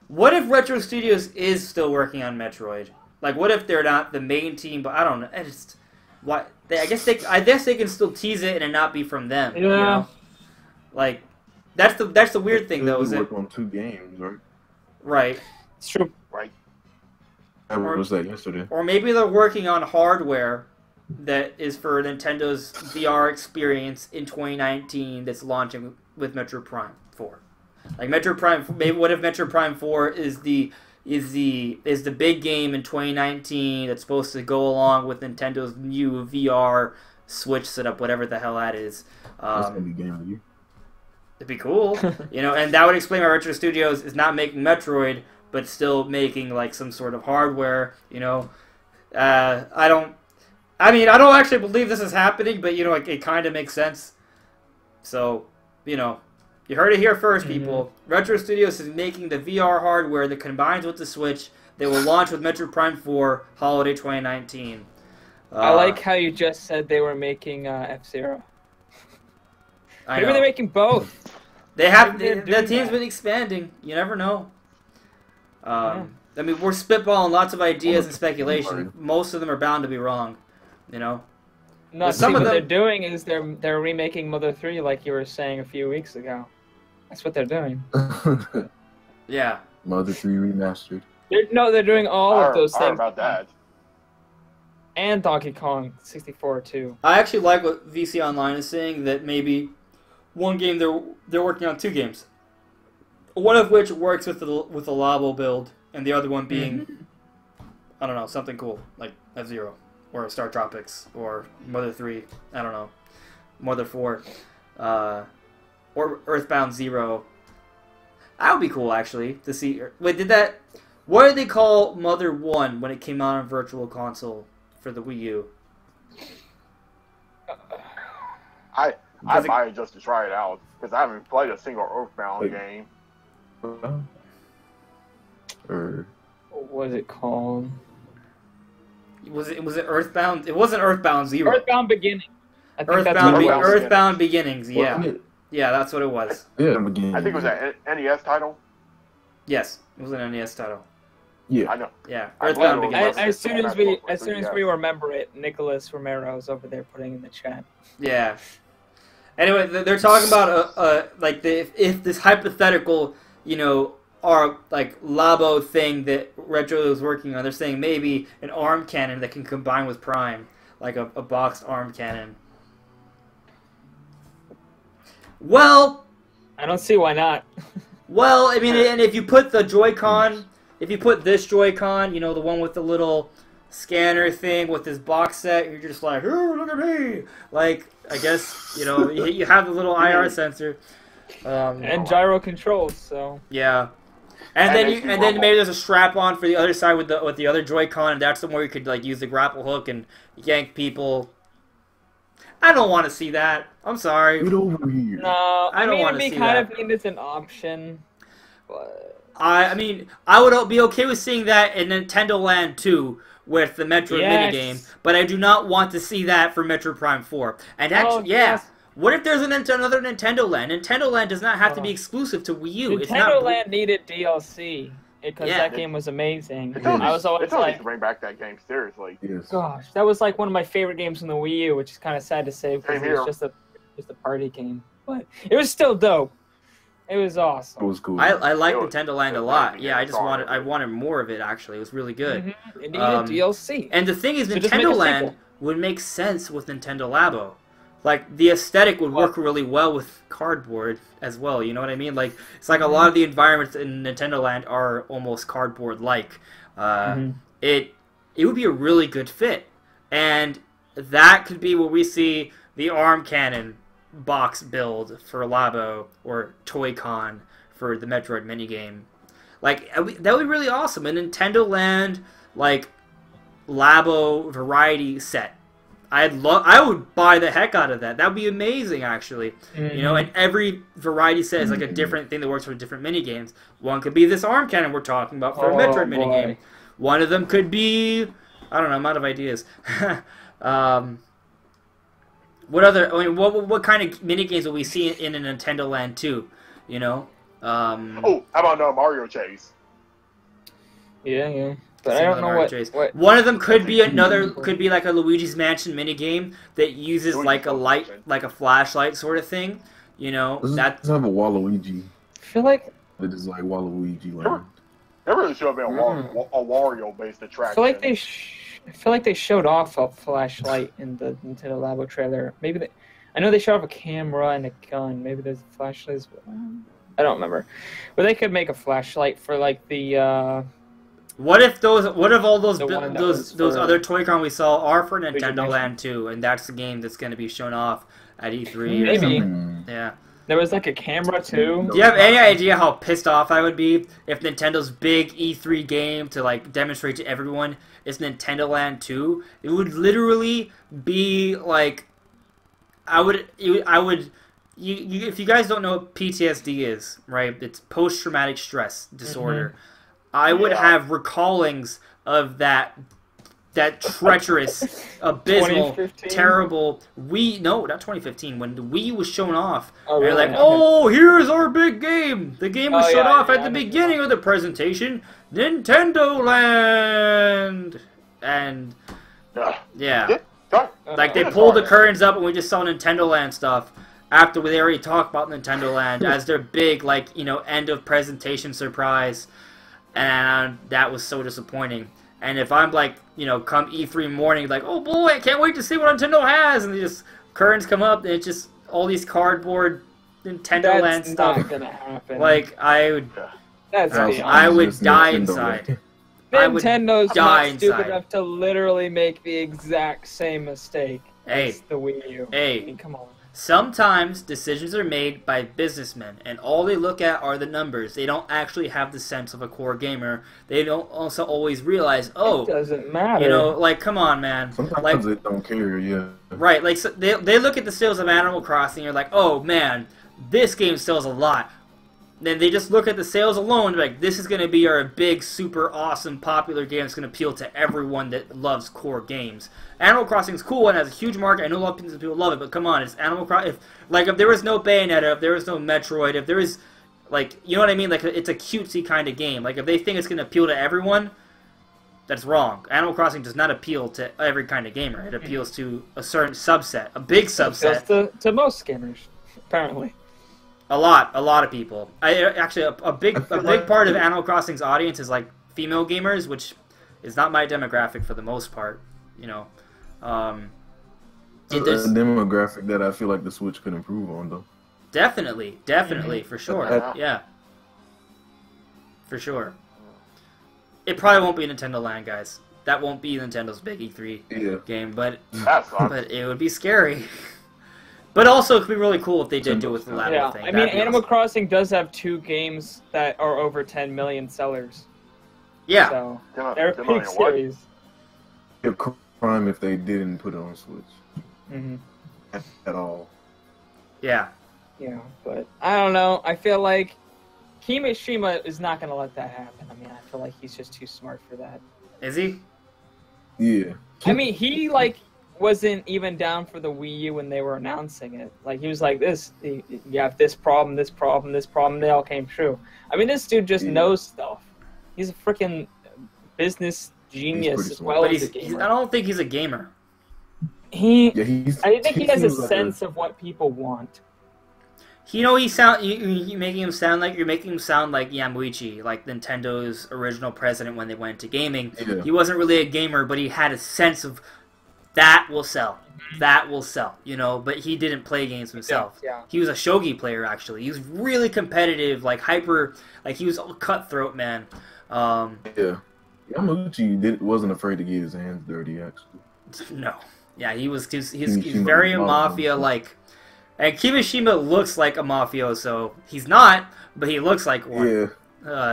What if Retro Studios is still working on Metroid? Like, what if they're not the main team? But I don't know. I guess they can still tease it and it not be from them. Yeah. You know, like that's the weird thing though. Is They it work on 2 games, right? right? It's true. Right. I was that yesterday. Or maybe they're working on hardware that is for Nintendo's VR experience in 2019 that's launching with Metro Prime 4. Like Metro Prime, maybe what if Metro Prime 4 is the big game in 2019 that's supposed to go along with Nintendo's new VR Switch setup, whatever the hell that is. That's gonna be game of the year. It'd be cool, you know, and that would explain why Retro Studios is not making Metroid, but still making like some sort of hardware. You know, I don't actually believe this is happening, but you know, it kind of makes sense. So, you know, you heard it here first, people. Retro Studios is making the VR hardware that combines with the Switch. They will launch with Metro Prime 4 holiday 2019. I like how you just said they were making F-Zero. Maybe they're making both. They have. The team's been expanding. You never know. I mean, we're spitballing lots of ideas and speculation. Most of them are bound to be wrong. You know. No, some what of them they're doing is they're remaking Mother 3, like you were saying a few weeks ago. That's what they're doing. Yeah. Mother 3 remastered. They're doing all of those I heard things. about that. And Donkey Kong 64 too. I actually like what VC Online is saying, that maybe one game they're working on 2 games. One of which works with the Labo build, and the other one being I don't know, something cool like F-Zero or Star Tropics or Mother 3. I don't know, Mother 4, or Earthbound Zero. That would be cool actually to see. Wait, what did they call Mother 1 when it came out on Virtual Console for the Wii U? I buy it just to try it out because I haven't played a single Earthbound game. Or What was it called? Was it Earthbound? It wasn't Earthbound Zero. Earthbound Beginning. I think that's what it was. Earthbound Beginnings. Yeah, wasn't it? yeah, that's what it was. Yeah, I think it was an NES title. Yes, it was an NES title. Yeah. I know. Yeah, I Earthbound believe it Beginnings. was. As soon as we remember it, Nicholas Romero is over there putting in the chat. Yeah. Anyway, they're talking about if this hypothetical, you know, our like Labo thing that Retro is working on. They're saying maybe an arm cannon that can combine with Prime, like a boxed arm cannon. Well, I don't see why not. well, I mean, and if you put the Joy-Con, if you put this Joy-Con, you know, the one with the little scanner thing with this box set, you're just like, oh, look at me! Like, I guess, you know, you have the little IR sensor. And gyro controls, so... Yeah. And then maybe there's a strap-on for the other side with the other Joy-Con, and that's somewhere you could, like, use the grapple hook and yank people. I don't want to see that. I'm sorry. Get over here. No, I don't want to see kind that. of mean it's an option, but... I mean, I would be okay with seeing that in Nintendo Land 2 with the Metroid minigame, but I do not want to see that for Metro Prime 4. And actually, what if there's another Nintendo Land? Nintendo Land does not have to be exclusive to Wii U. Nintendo Land needed DLC because that game was amazing. I was always like, to bring back that game seriously. Yes. gosh, that was like one of my favorite games on the Wii U, which is kind of sad to say because it was just a party game, but it was still dope. It was awesome. It was cool. I like Nintendo Land a lot. Yeah, I wanted more of it actually. It was really good. It needed DLC. And the thing is, Nintendo Land would make sense with Nintendo Labo. Like, the aesthetic would work really well with cardboard as well, you know what I mean? Like, it's like a lot of the environments in Nintendo Land are almost cardboard-like. It would be a really good fit. And that could be where we see the arm cannon box build for Labo or Toy-Con for the Metroid minigame. Like, that would be really awesome. A Nintendo Land, like, Labo variety set. I would buy the heck out of that. That would be amazing, actually. You know, and every variety set is like a different thing that works for different minigames. One could be this arm cannon we're talking about for a Metroid minigame. One of them could be, I don't know, I'm out of ideas. What other? I mean, what kind of minigames will we see in a Nintendo Land 2? You know, Oh, how about Mario Chase? Yeah. But I don't know what. One of them could be like a Luigi's Mansion minigame that uses like a light, like a flashlight sort of thing. You know, Let's have a Waluigi. I feel like it is like Waluigi Land. There really should have been a Wario-based attraction. I feel like they showed off a flashlight in the Nintendo Labo trailer. Maybe I know they showed off a camera and a gun. Maybe there's flashlights. I don't remember. But they could make a flashlight for like the. What if all those other Toy-Con we saw are for Nintendo Land 2, and that's the game that's going to be shown off at E3 or something? Yeah. There was like a camera too. Do you have any idea how pissed off I would be if Nintendo's big E3 game to like demonstrate to everyone is Nintendo Land 2? It would literally be like, if you guys don't know what PTSD is, right? It's post-traumatic stress disorder. I would have recallings of that treacherous, abysmal, terrible Wii. No, not 2015. When the Wii was shown off, they're like, "Oh, here's our big game." The game was showed off at the beginning of the presentation, Nintendo Land, and like they pulled the curtains up and we just saw Nintendo Land stuff. After they already talked about Nintendo Land as their big, like, end of presentation surprise, and that was so disappointing. And if I'm like, come E3 morning, like, oh boy, I can't wait to see what Nintendo has, and just curtains come up, and it's just all these cardboard Nintendo Land stuff. That's not gonna happen. Like, I would die inside. Nintendo's not stupid enough to literally make the exact same mistake as the Wii U. I mean, come on. Sometimes decisions are made by businessmen, and all they look at are the numbers. They don't actually have the sense of a core gamer. They don't also always realize, it doesn't matter. Like, come on, man. Sometimes they don't care, Right, like, so they look at the sales of Animal Crossing, and you're like, oh, man, this game sells a lot. Then they just look at the sales alone, and like, this is going to be our big, super awesome, popular game that's going to appeal to everyone that loves core games. Animal Crossing is cool and has a huge market. I know a lot of people love it, but come on, it's Animal Crossing. If there was no Bayonetta, if there was no Metroid, if there was, like, you know what I mean? Like, it's a cutesy kind of game. Like, if they think it's going to appeal to everyone, that's wrong. Animal Crossing does not appeal to every kind of gamer. It appeals to a certain subset, a big subset. It appeals to most gamers, apparently. A lot of people. Actually, a big part of Animal Crossing's audience is like female gamers, which is not my demographic for the most part. It's a demographic that I feel like the Switch could improve on, though. Definitely, for sure. Yeah, for sure. It probably won't be Nintendo Land, guys. That won't be Nintendo's big E3 game, but it would be scary. But also, it could be really cool if they did do it with the Labo thing. I mean, Animal Crossing does have 2 games that are over 10 million sellers. Yeah. So, they're a big series. It'd be a crime if they didn't put it on Switch. At all. Yeah. Yeah, but I don't know. I feel like Kimishima is not going to let that happen. I mean, I feel like he's just too smart for that. Is he? Yeah. I mean, he, wasn't even down for the Wii U when they were announcing it. Like, he was like, you have this problem, they all came true. I mean, this dude just knows stuff. He's a freaking business genius as well as a gamer. I don't think he's a gamer. I think he has a sense of what people want. You're making him sound like Yamauchi, like Nintendo's original president when they went into gaming. Yeah. He wasn't really a gamer, but he had a sense of that will sell. That will sell, but he didn't play games himself. Yeah. He was a shogi player, actually. He was really competitive, he was a cutthroat, man. Yeah. Yamauchi wasn't afraid to get his hands dirty, actually. No. Yeah, he's very mafia-like. And Kimishima looks like a mafioso. He's not, but he looks like one. Yeah.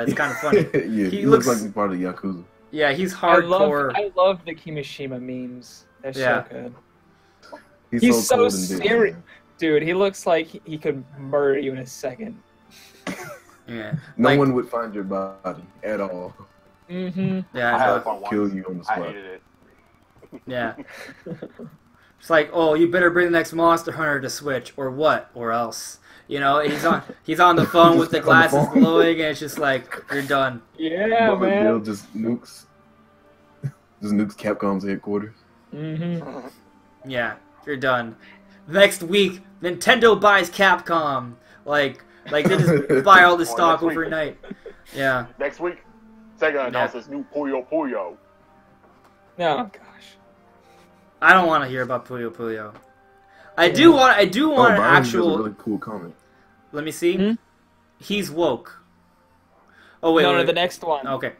It's kind of funny. Yeah, he looks like he's part of Yakuza. Yeah, he's hardcore. I love the Kimishima memes. They're so good. He's so serious. Dude, he looks like he could murder you in a second. Yeah. No one would find your body at all. Mm-hmm. Yeah, kill you on the spot. I hated it. Yeah. It's like, oh, you better bring the next Monster Hunter to Switch, or what? Or else. You know, he's on the phone with the glasses phone. glowing, and it's just like, you're done. Yeah, Bill man. just nukes Capcom's headquarters. Mm-hmm. Yeah, you're done. Next week, Nintendo buys Capcom. Like they just buy all the stock next week. overnight. Yeah. Next week, Sega announces new Puyo Puyo. Oh gosh. I don't want to hear about Puyo Puyo. I do want an Byron has actual. a really cool comment. Let me see. Hmm? He's woke. Oh wait, No, wait. the next one. Okay.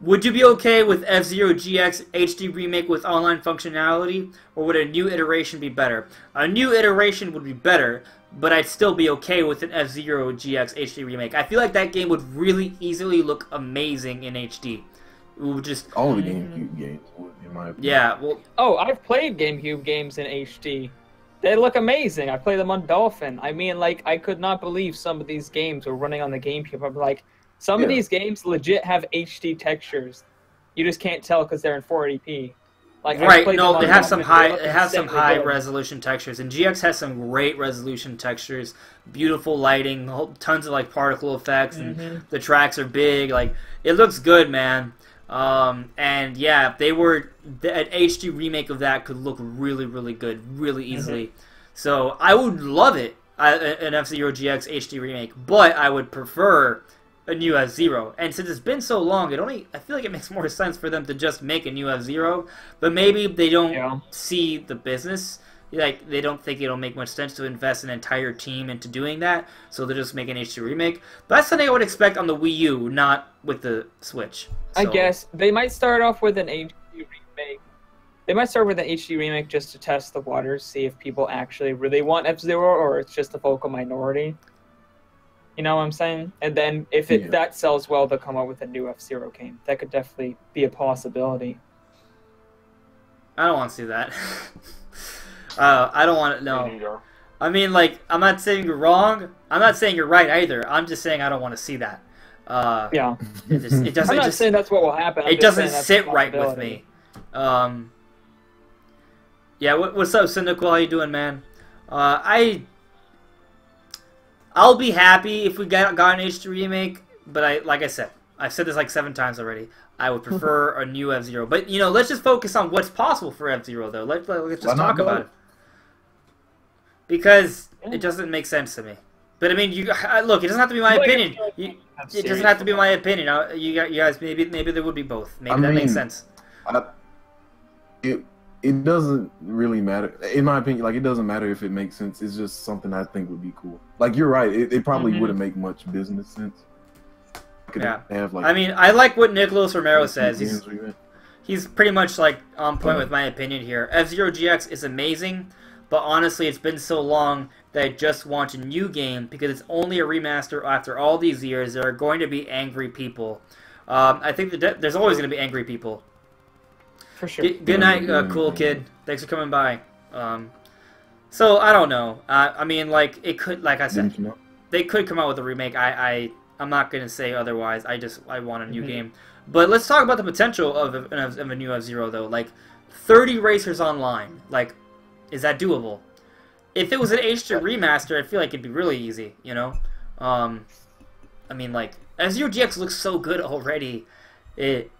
Would you be okay with F-Zero GX HD remake with online functionality, or would a new iteration be better? A new iteration would be better, but I'd still be okay with an F-Zero GX HD remake. I feel like that game would really easily look amazing in HD. It would just... All the GameCube games would, in my opinion. Yeah, well... Oh, I've played GameCube games in HD. They look amazing. I play them on Dolphin. I mean, like, I could not believe some of these games were running on the GameCube. I'm like, some of these games legit have HD textures. You just can't tell because they're in 480p. Like, Right, they no, they have some high, high resolution textures, and GX has some great resolution textures, beautiful lighting, tons of like particle effects, and the tracks are big. Like, it looks good, man. And yeah, if they were an HD remake of that, could look really, really good, really easily. So I would love it, an F-Zero GX HD remake, but I would prefer a new F-Zero. And since it's been so long, I feel like it makes more sense for them to just make a new F-Zero, but maybe they don't see the business. Like, they don't think it'll make much sense to invest an entire team into doing that, so they'll just make an HD remake. But that's something I would expect on the Wii U, not with the Switch. I So, guess they might start off with an HD remake. They might start with an HD remake just to test the waters, see if people actually really want F-Zero or it's just a vocal minority. You know what I'm saying? And then if that sells well, they'll come out with a new F-Zero game. That could definitely be a possibility. I don't want to see that. I don't want to. No. I mean, like, I'm not saying you're wrong. I'm not saying you're right either. I'm just saying I don't want to see that. Yeah. It doesn't. I'm not saying that's what will happen. It doesn't sit right with me. Yeah. What's up, Cynical? How you doing, man? I'll be happy if we got an HD remake, but like I said, I've said this like 7 times already. I would prefer a new F-Zero. But, you know, let's just focus on what's possible for F-Zero, though. Let's just talk about it. Because it doesn't make sense to me. But, I mean, look, it doesn't have to be my opinion. It doesn't have to be my opinion. You guys, maybe there would be both. Maybe that makes sense. It doesn't really matter. In my opinion, like, it doesn't matter if it makes sense. It's just something I think would be cool. Like, you're right. It probably wouldn't make much business sense. Have, like, I mean, I like what Nicholas Romero says. He's pretty much, like, on point with my opinion here. F-Zero GX is amazing, but honestly, it's been so long that I just want a new game because it's only a remaster after all these years. There are going to be angry people. I think there's always going to be angry people. For sure. Good night, cool kid. Thanks for coming by. So, I don't know. I mean, like, it could, like I said, they could come out with a remake. I'm not going to say otherwise. I want a new game. But let's talk about the potential of a new F-Zero, though. Like, 30 racers online. Like, is that doable? If it was an HD remaster, I feel like it'd be really easy, you know? I mean, like, F-Zero GX looks so good already. It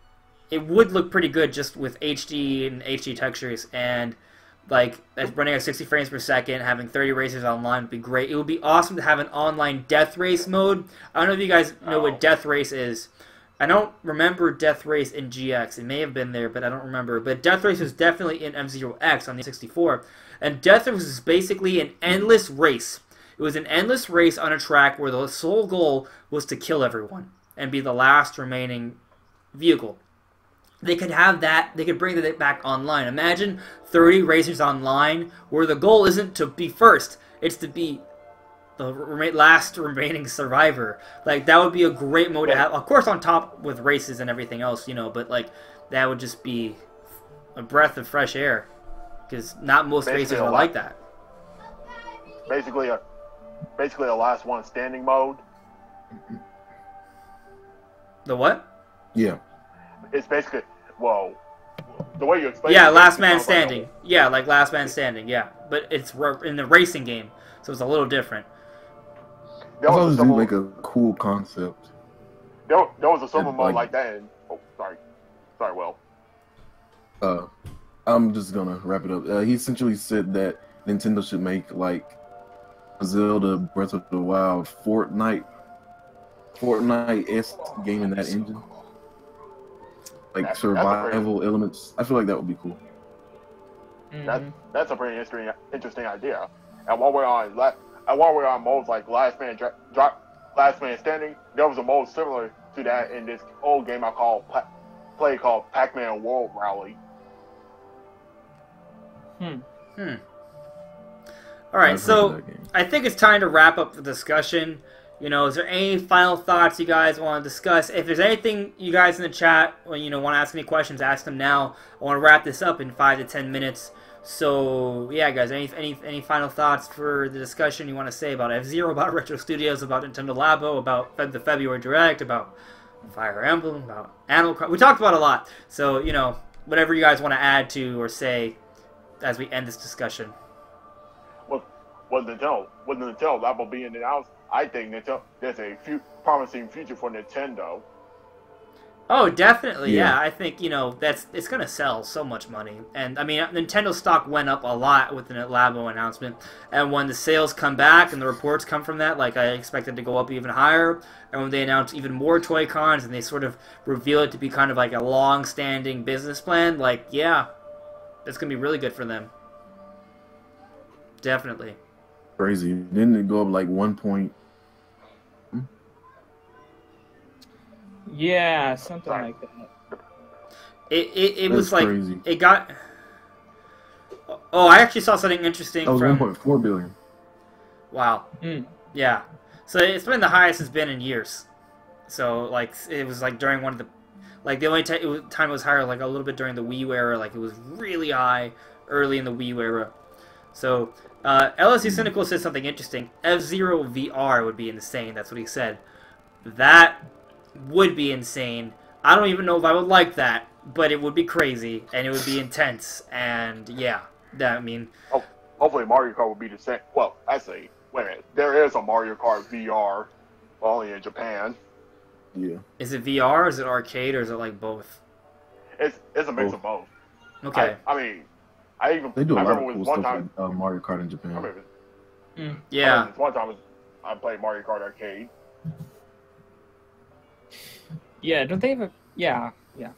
would look pretty good just with HD and HD textures, and like running at 60 frames per second, having 30 racers online would be great. It would be awesome to have an online death race mode. I don't know if you guys know what death race is. I don't remember death race in GX. It may have been there, but I don't remember. But death race was definitely in F-Zero X on the 64, and death race was basically an endless race. It was an endless race on a track where the sole goal was to kill everyone and be the last remaining vehicle. They could have that. They could bring that back online. Imagine 30 racers online where the goal isn't to be first. It's to be the last remaining survivor. Like, that would be a great mode to have. Of course, on top with races and everything else, you know. But, like, that would just be a breath of fresh air. Because not most racers are like that. Basically a last one standing mode. The what? Yeah. It's basically, well, the way you explain Yeah, last man standing. Yeah, like last man standing, yeah. But it's in the racing game, so it's a little different. there I thought was this a would similar, make a cool concept. there was a similar And, mode like- like that. And sorry, Will. I'm just gonna wrap it up. He essentially said that Nintendo should make like Zelda Breath of the Wild Fortnite-esque game in that engine. Like That's a survival elements. I feel like that would be cool. That's a pretty interesting idea. And while we're on modes like Last Man Standing, there was a mode similar to that in this old game I played called Pac-Man World Rally. All right, I've heard of so that game. I think it's time to wrap up the discussion. You know, is there any final thoughts you guys want to discuss? If there's anything you guys in the chat, want to ask any questions, ask them now. I want to wrap this up in 5 to 10 minutes. So yeah, guys, any final thoughts for the discussion you want to say about F-Zero, about Retro Studios, about Nintendo Labo, about the February Direct, about Fire Emblem, about Animal Crossing? We talked about a lot. So whatever you guys want to add to or say as we end this discussion. With Nintendo Labo being announced, I think there's a promising future for Nintendo. Oh, definitely, Yeah. yeah. I think it's gonna sell so much money, and I mean Nintendo stock went up a lot with the Labo announcement, and when the sales come back and the reports come from that, like I expected to go up even higher, and when they announce even more Toy Cons and they sort of reveal it to be kind of like a long-standing business plan, like yeah, that's gonna be really good for them. Definitely. Crazy. Didn't it go up like 1 point? Yeah, something like that. It was That's like crazy. it got. Oh, I actually saw something interesting That was from. 1.4 billion. Wow. Yeah. So it's been the highest it's been in years. So like it was like during one of the, like the only time it was higher like a little bit during the Wii U era. Like it was really high early in the Wii U era. So LSU Cynical says something interesting. F-Zero VR would be insane. That's what he said. That would be insane. I don't even know if I would like that, but it would be crazy and it would be intense. And yeah, I mean. Hopefully Mario Kart will be the same. Well, actually, wait a minute. There is a Mario Kart VR, but only in Japan. Yeah. Is it VR? Is it arcade? Or is it like both? It's a mix of both. Okay. I mean, I They do a lot remember of cool one stuff time. like Mario Kart in Japan. I remember, Yeah. one time I played Mario Kart Arcade. Yeah, don't they have a... Yeah, for sure.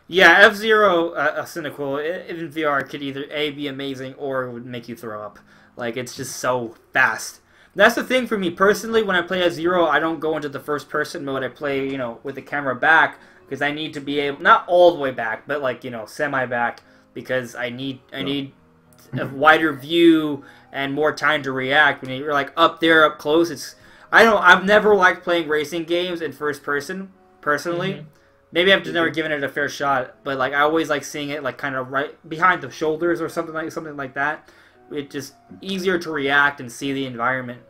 Yeah, F-Zero Cynical in VR could either A, be amazing, or it would make you throw up. Like, it's just so fast. That's the thing for me personally. When I play F-Zero, I don't go into the first person mode. I play, with the camera back, because I need to be able, not all the way back, but like, semi back, because I need a wider view and more time to react. When you're like up there, up close, I've never liked playing racing games in first person, personally. Mm-hmm. Maybe I've just never given it a fair shot, but like I always like seeing it like kind of right behind the shoulders or something like that. It's just easier to react and see the environment.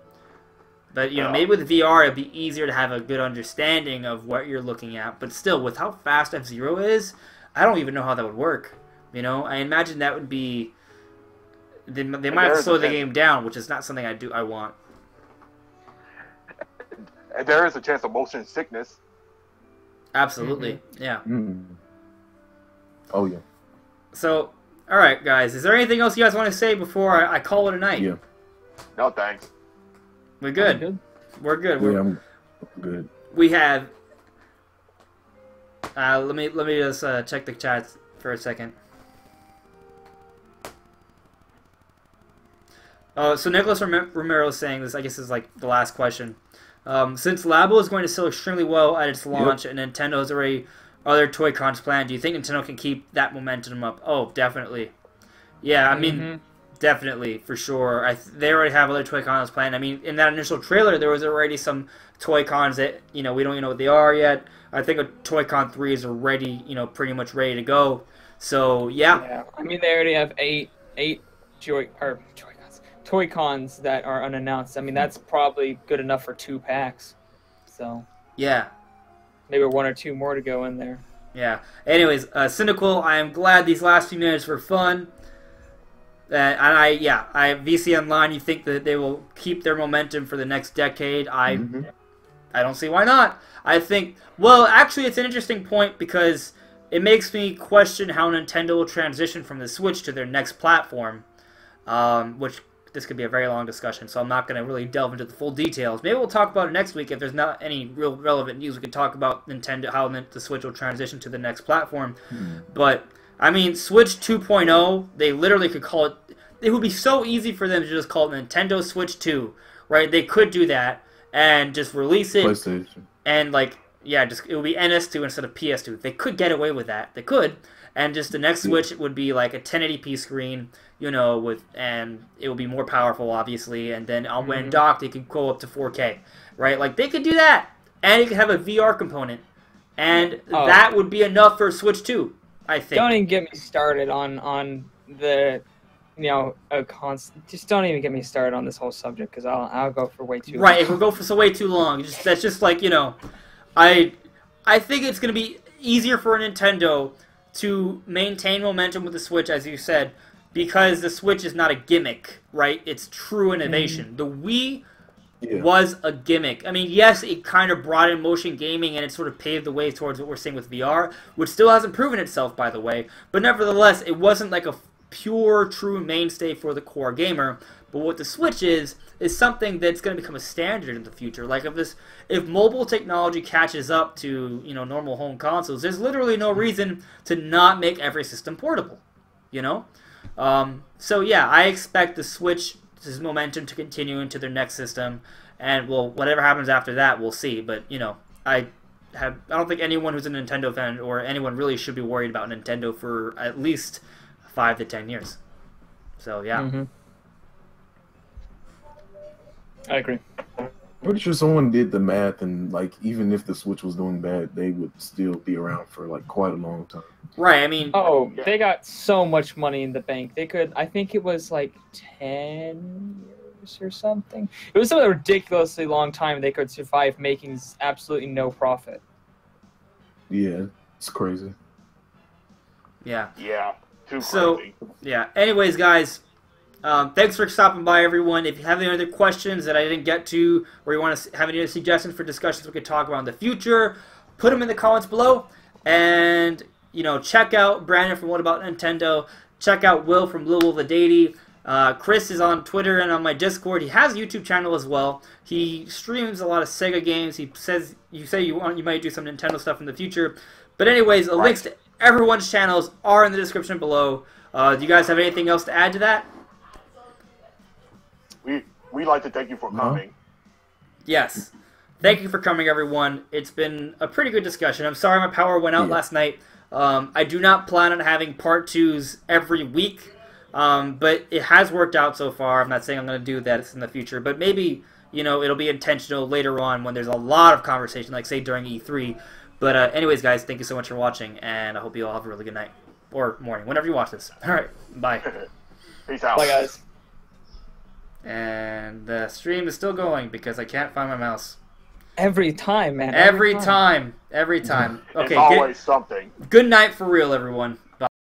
But maybe with VR it'd be easier to have a good understanding of what you're looking at. But still, with how fast F-Zero is, I don't even know how that would work. I imagine that would be they might have to slow the game down, which is not something I want. And there is a chance of motion sickness. Absolutely, yeah. Oh yeah. So, all right, guys. Is there anything else you guys want to say before I call it a night? Yeah. No thanks. We're good. We're good. I'm good. We have. Let me just check the chats for a second. Oh, so Nicholas Romero is saying this. I guess is like the last question. Since Labo is going to sell extremely well at its launch, and Nintendo has already other Toy Cons planned, do you think Nintendo can keep that momentum up? Oh, definitely. Yeah, I mean, definitely, for sure. They already have other Toy Cons planned. I mean, in that initial trailer, there was already some Toy Cons that, we don't even know what they are yet. I think a Toy Con 3 is already, pretty much ready to go. So, yeah. I mean, they already have eight Toy Cons that are unannounced. I mean, that's probably good enough for 2 packs. So, yeah. Maybe 1 or 2 more to go in there. Yeah. Anyways, Cynical, I am glad these last few minutes were fun. I VC Online. You think that they will keep their momentum for the next decade? I don't see why not. I think. Well, actually, it's an interesting point because it makes me question how Nintendo will transition from the Switch to their next platform, which this could be a very long discussion, so I'm not going to really delve into the full details. Maybe we'll talk about it next week if there's not any real relevant news. We could talk about Nintendo, how the Switch will transition to the next platform. But, I mean, Switch 2.0, they literally could call it... It would be so easy for them to just call it Nintendo Switch 2, right? They could do that and just release it. PlayStation. And, like, yeah, just it would be NS2 instead of PS2. They could get away with that. They could. And just the next Switch would be like a 1080p screen, you know, and it would be more powerful, obviously. And then when docked, it could go up to 4K, right? Like, they could do that. And it could have a VR component. And that would be enough for Switch 2, I think. Don't even get me started on the, you know, just don't even get me started on this whole subject, because I'll go for way too long. Right, if we go for way too long. That's just like, you know, I think it's going to be easier for Nintendo to maintain momentum with the Switch, as you said, because the Switch is not a gimmick, right? It's true innovation. The Wii was a gimmick. I mean, yes, it kind of brought in motion gaming and it sort of paved the way towards what we're seeing with VR, which still hasn't proven itself, by the way. But nevertheless, it wasn't like a pure, true mainstay for the core gamer. But what the Switch is something that's going to become a standard in the future. Like if mobile technology catches up to, you know, normal home consoles, there's literally no reason to not make every system portable, you know? So yeah, I expect the Switch's momentum to continue into their next system, and well, whatever happens after that, we'll see. But you know, I don't think anyone who's a Nintendo fan or anyone really should be worried about Nintendo for at least 5 to 10 years. So yeah. I agree. Pretty sure someone did the math, and like even if the Switch was doing bad, they would still be around for like quite a long time. Right. I mean, they got so much money in the bank. They could. I think it was like 10 years or something. It was a ridiculously long time. They could survive making absolutely no profit. Yeah, it's crazy. Yeah. Yeah. Too crazy. Yeah. Anyways, guys. Thanks for stopping by, everyone. If you have any other questions that I didn't get to, or you want to have any other suggestions for discussions we could talk about in the future, put them in the comments below. And, you know, check out Brandon from What About Nintendo. Check out Will from Will the Deity. Chris is on Twitter and on my Discord. He has a YouTube channel as well. He streams a lot of Sega games. He says you might do some Nintendo stuff in the future. But anyways, the links to everyone's channels are in the description below. Do you guys have anything else to add to that? We'd like to thank you for coming. Yes. Thank you for coming, everyone. It's been a pretty good discussion. I'm sorry my power went out last night. I do not plan on having part 2s every week, but it has worked out so far. I'm not saying I'm going to do that in the future, but maybe, you know, it'll be intentional later on when there's a lot of conversation, like, say, during E3. But anyways, guys, thank you so much for watching, and I hope you all have a really good night. Or morning, whenever you watch this. All right, bye. Peace out. Bye, guys. And the stream is still going because I can't find my mouse. Every time, man. Every time. Okay. It's always something. Good night for real, everyone.